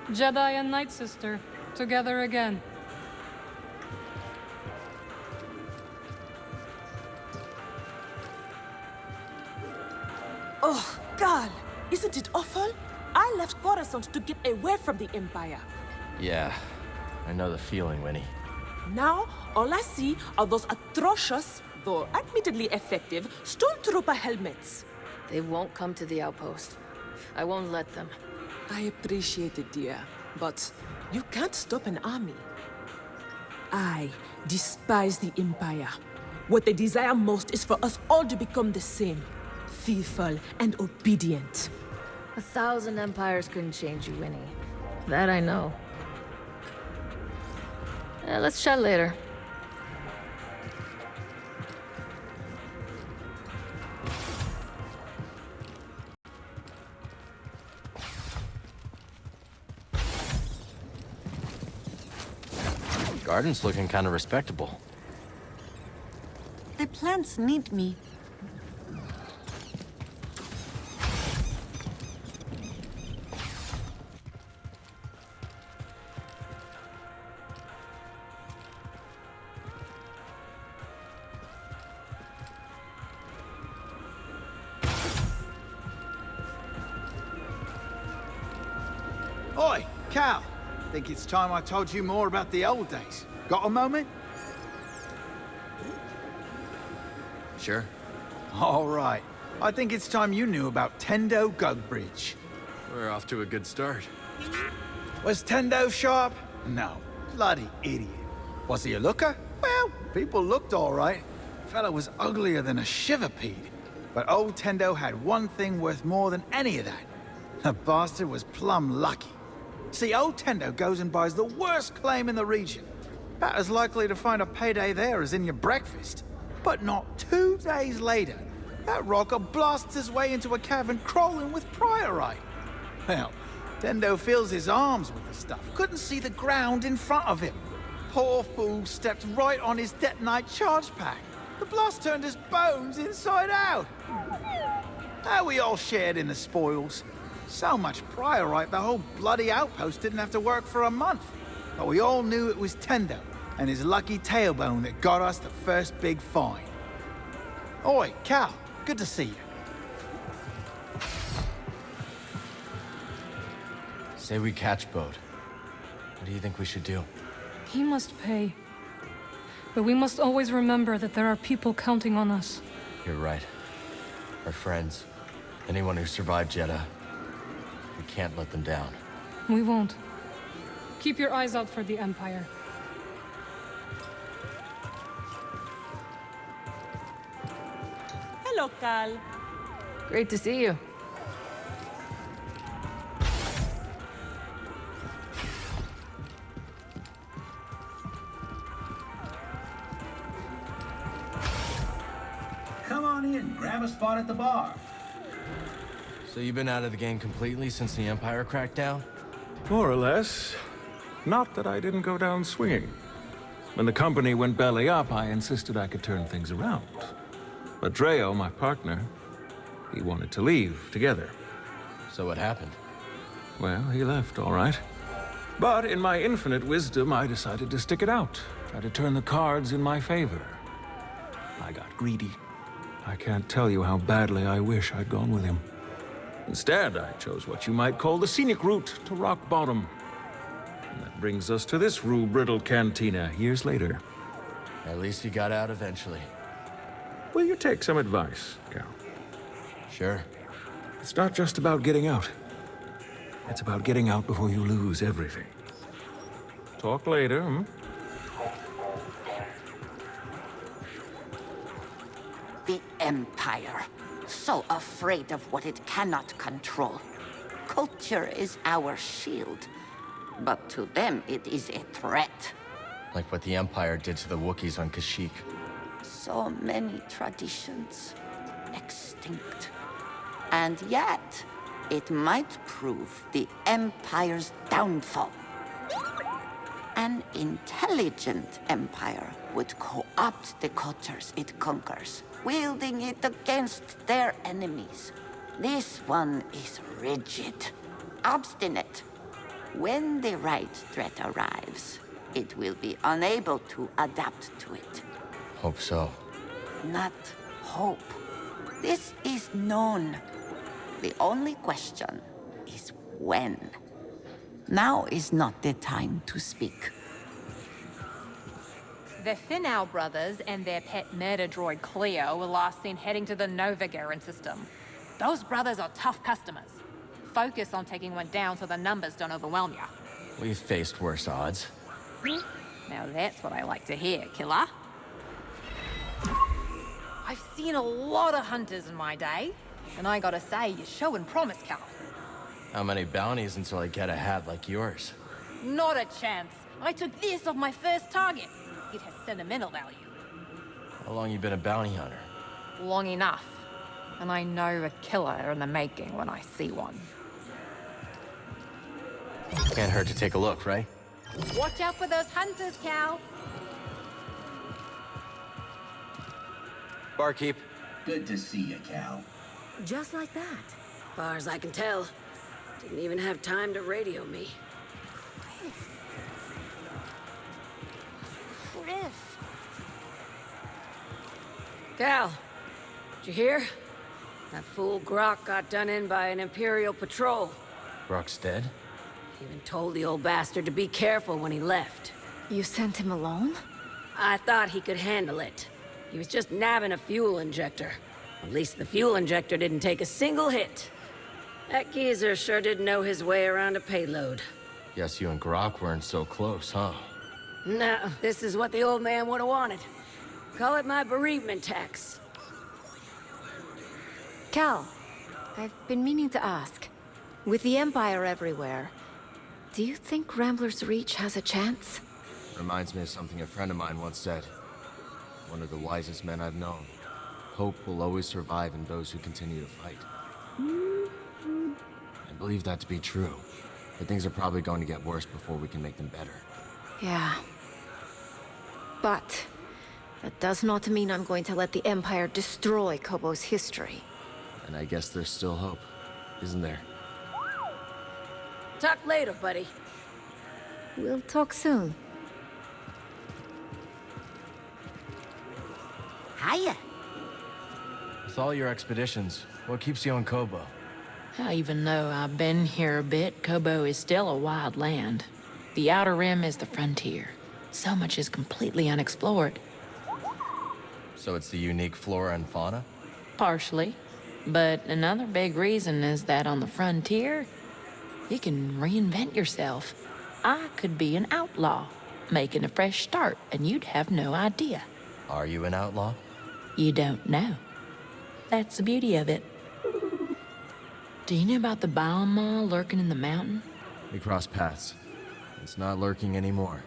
Jedi and Night Sister, together again. Oh, God, isn't it awful? I left Coruscant to get away from the Empire. Yeah, I know the feeling, Winnie. Now, all I see are those atrocious, though admittedly effective, stormtrooper helmets. They won't come to the outpost. I won't let them. I appreciate it, dear, but you can't stop an army. I despise the Empire. What they desire most is for us all to become the same. Fearful and obedient. 1,000 empires couldn't change you, Winnie. That I know. Let's chat later. Garden's looking kind of respectable. The plants need me. Oi, Cal. Think it's time I told you more about the old days. Got a moment? Sure. All right. I think it's time you knew about Tendo Gugbridge. We're off to a good start. Was Tendo sharp? No. Bloody idiot. Was he a looker? Well, people looked all right. Fella was uglier than a shiverpede. But old Tendo had one thing worth more than any of that. The bastard was plumb lucky. See, old Tendo goes and buys the worst claim in the region. About as likely to find a payday there as in your breakfast. But not 2 days later, that rocker blasts his way into a cavern crawling with priorite. Well, Tendo fills his arms with the stuff. Couldn't see the ground in front of him. Poor fool stepped right on his detonite charge pack. The blast turned his bones inside out. How we all shared in the spoils. So much priorite, the whole bloody outpost didn't have to work for a month. But we all knew it was Tendo and his lucky tailbone that got us the first big find. Oi, Cal, good to see you. Say we catch Bode. What do you think we should do? He must pay. But we must always remember that there are people counting on us. You're right. Our friends. Anyone who survived Jeddah. We can't let them down. We won't. Keep your eyes out for the Empire. Hello, Cal. Great to see you. Come on in, grab a spot at the bar. So you've been out of the game completely since the Empire cracked down? More or less. Not that I didn't go down swinging. When the company went belly up, I insisted I could turn things around. But Dreo, my partner, he wanted to leave together. So what happened? Well, he left, all right. But in my infinite wisdom, I decided to stick it out. Try to turn the cards in my favor. I got greedy. I can't tell you how badly I wish I'd gone with him. Instead, I chose what you might call the scenic route to rock bottom. And that brings us to this rue-brittled cantina years later. At least you got out eventually. Will you take some advice, Cal? Sure. It's not just about getting out. It's about getting out before you lose everything. Talk later, hmm? The Empire. So afraid of what it cannot control. Culture is our shield. But to them, it is a threat. Like what the Empire did to the Wookiees on Kashyyyk. So many traditions extinct. And yet, it might prove the Empire's downfall. An intelligent empire would co-opt the cultures it conquers, wielding it against their enemies. This one is rigid, obstinate. When the right threat arrives, it will be unable to adapt to it. Hope so. Not hope. This is known. The only question is when. Now is not the time to speak. The Finau brothers and their pet murder droid Cleo were last seen heading to the Novagaran system. Those brothers are tough customers. Focus on taking one down so the numbers don't overwhelm you. We've faced worse odds. Now that's what I like to hear, killer. I've seen a lot of hunters in my day, and I gotta say, you're showing promise, Cal. How many bounties until I get a hat like yours? Not a chance. I took this off my first target. It has sentimental value. How long you been a bounty hunter? Long enough. And I know a killer in the making when I see one. Can't hurt to take a look, right? Watch out for those hunters, Cal. Barkeep. Good to see you, Cal. Just like that. Far as I can tell. Didn't even have time to radio me. Chris. Cal, did you hear? That fool Grok got done in by an Imperial patrol. Grok's dead? Even told the old bastard to be careful when he left. You sent him alone? I thought he could handle it. He was just nabbing a fuel injector. At least the fuel injector didn't take a single hit. That geezer sure did know his way around a payload. Guess you and Grok weren't so close, huh? No, this is what the old man would have wanted. Call it my bereavement tax. Cal, I've been meaning to ask. With the Empire everywhere, do you think Rambler's Reach has a chance? Reminds me of something a friend of mine once said. One of the wisest men I've known. Hope will always survive in those who continue to fight. I believe that to be true. But things are probably going to get worse before we can make them better. Yeah. But that does not mean I'm going to let the Empire destroy Kobo's history. And I guess there's still hope, isn't there? Talk later, buddy. We'll talk soon. Hiya. With all your expeditions, what keeps you on Kobo? Even though I've been here a bit, Kobo is still a wild land. The Outer Rim is the frontier. So much is completely unexplored. So it's the unique flora and fauna? Partially. But another big reason is that on the frontier, you can reinvent yourself. I could be an outlaw, making a fresh start, and you'd have no idea. Are you an outlaw? You don't know. That's the beauty of it. Do you know about the Baal lurking in the mountain? We crossed paths. It's not lurking anymore.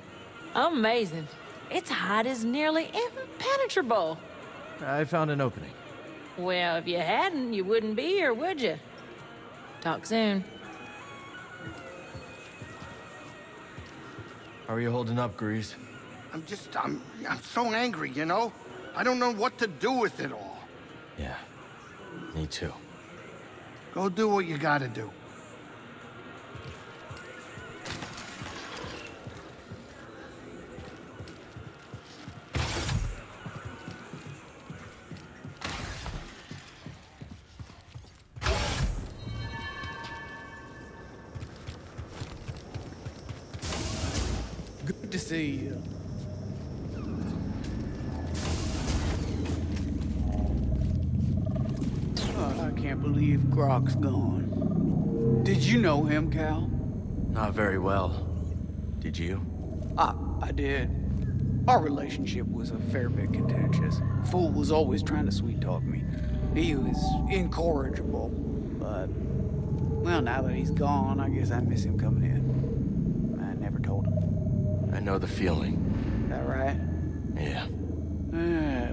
Amazing. Its hide is nearly impenetrable. I found an opening. Well, if you hadn't, you wouldn't be here, would you? Talk soon. How are you holding up, Grease? I'm so angry, you know? I don't know what to do with it all. Yeah, me too. Go do what you gotta do. Good to see you. I can't believe Grok's gone. Did you know him, Cal? Not very well. Did you? I did. Our relationship was a fair bit contentious. Fool was always trying to sweet-talk me. He was incorrigible, but... Well, now that he's gone, I guess I miss him coming in. I never told him. I know the feeling. That right? Yeah.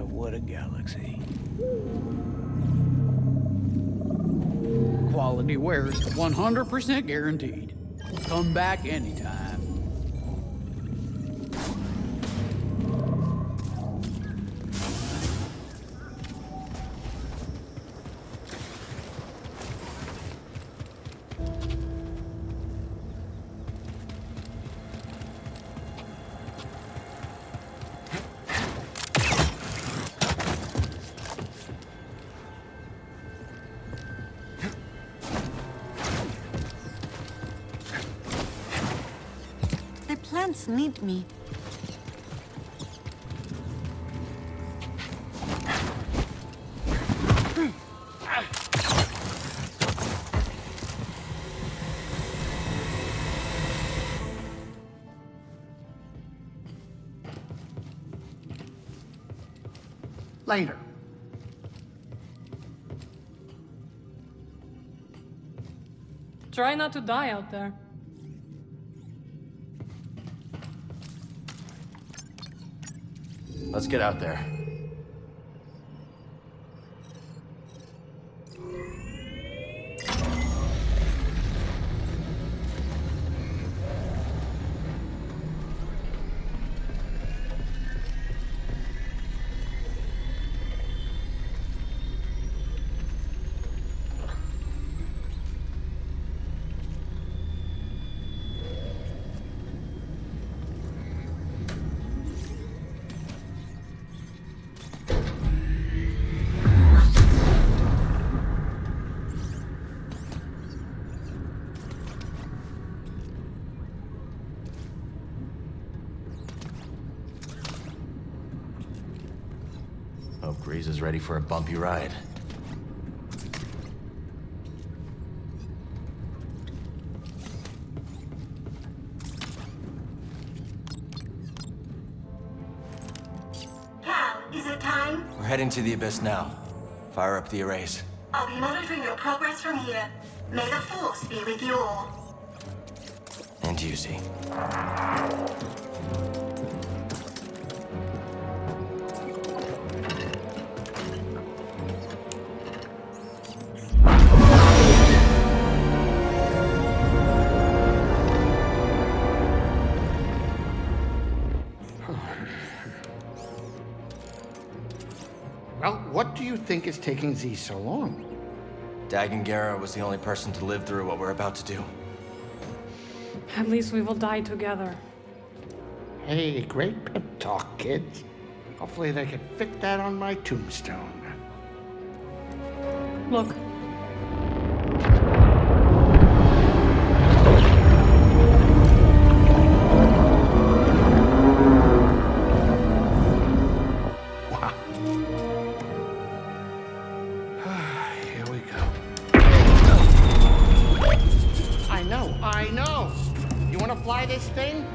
What a galaxy. Quality wares 100% guaranteed. Come back anytime. Plants need me. Later. Try not to die out there. Let's get out there. Hope Grease is ready for a bumpy ride. Is it time? We're heading to the Abyss now. Fire up the arrays. I'll be monitoring your progress from here. May the Force be with you all. And you, Z. Well, what do you think is taking Z so long? Dagan Gera was the only person to live through what we're about to do. At least we will die together. Hey, great pep talk, kids. Hopefully they can fit that on my tombstone. Look. I know. You want to fly this thing?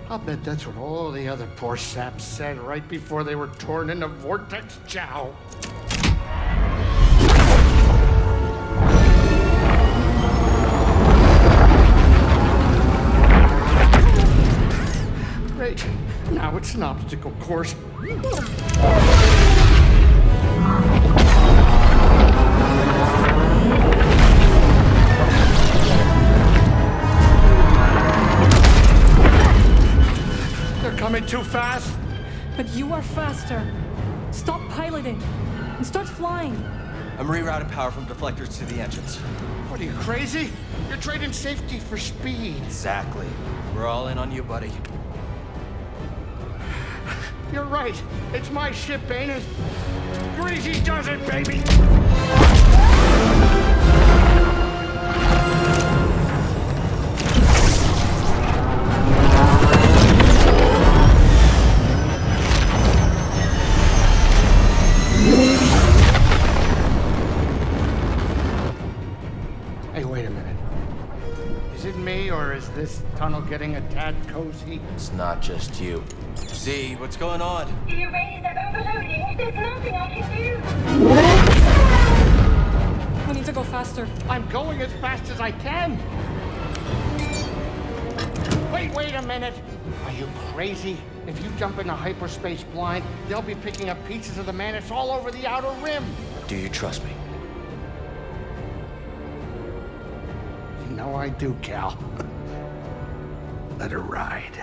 I'll bet that's what all the other poor saps said right before they were torn into Vortex Chow. Great. Now it's an obstacle course. Coming too fast? But you are faster. Stop piloting and start flying. I'm rerouting power from deflectors to the engines. What are you, crazy? You're trading safety for speed. Exactly. We're all in on you, buddy. You're right. It's my ship, ain't it? Greasy does it, baby! Hey, wait a minute. Is it me, or is this tunnel getting a tad cozy? It's not just you. Z, what's going on? The arrays are overloading. There's nothing I can do. We need to go faster. I'm going as fast as I can. Wait a minute. Are you crazy? If you jump into hyperspace blind, they'll be picking up pieces of the Mantis all over the outer rim. Do you trust me? You know I do, Cal. Let her ride.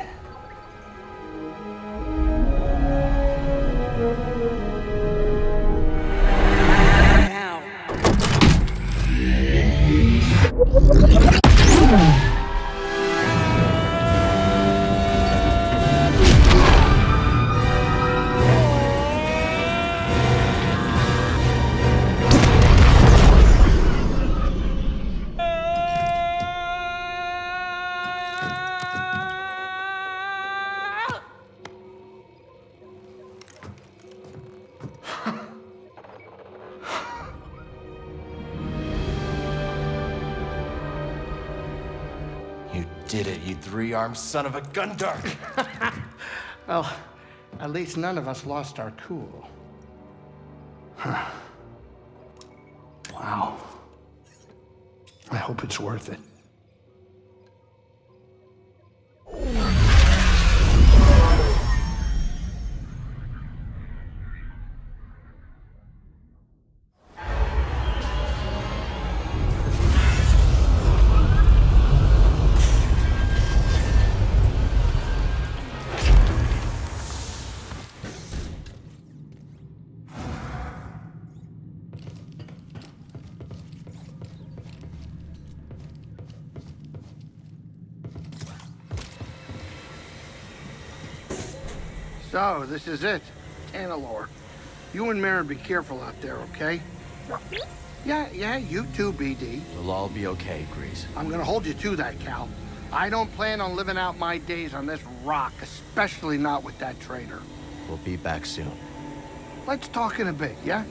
Did it, you three-armed son of a gun dart! Well, at least none of us lost our cool. Huh. Wow. I hope it's worth it. So, this is it. Tanalore. You and Marin be careful out there, okay? Yeah, you too, BD. We'll all be okay, Grease. I'm gonna hold you to that, Cal. I don't plan on living out my days on this rock, especially not with that traitor. We'll be back soon. Let's talk in a bit, yeah?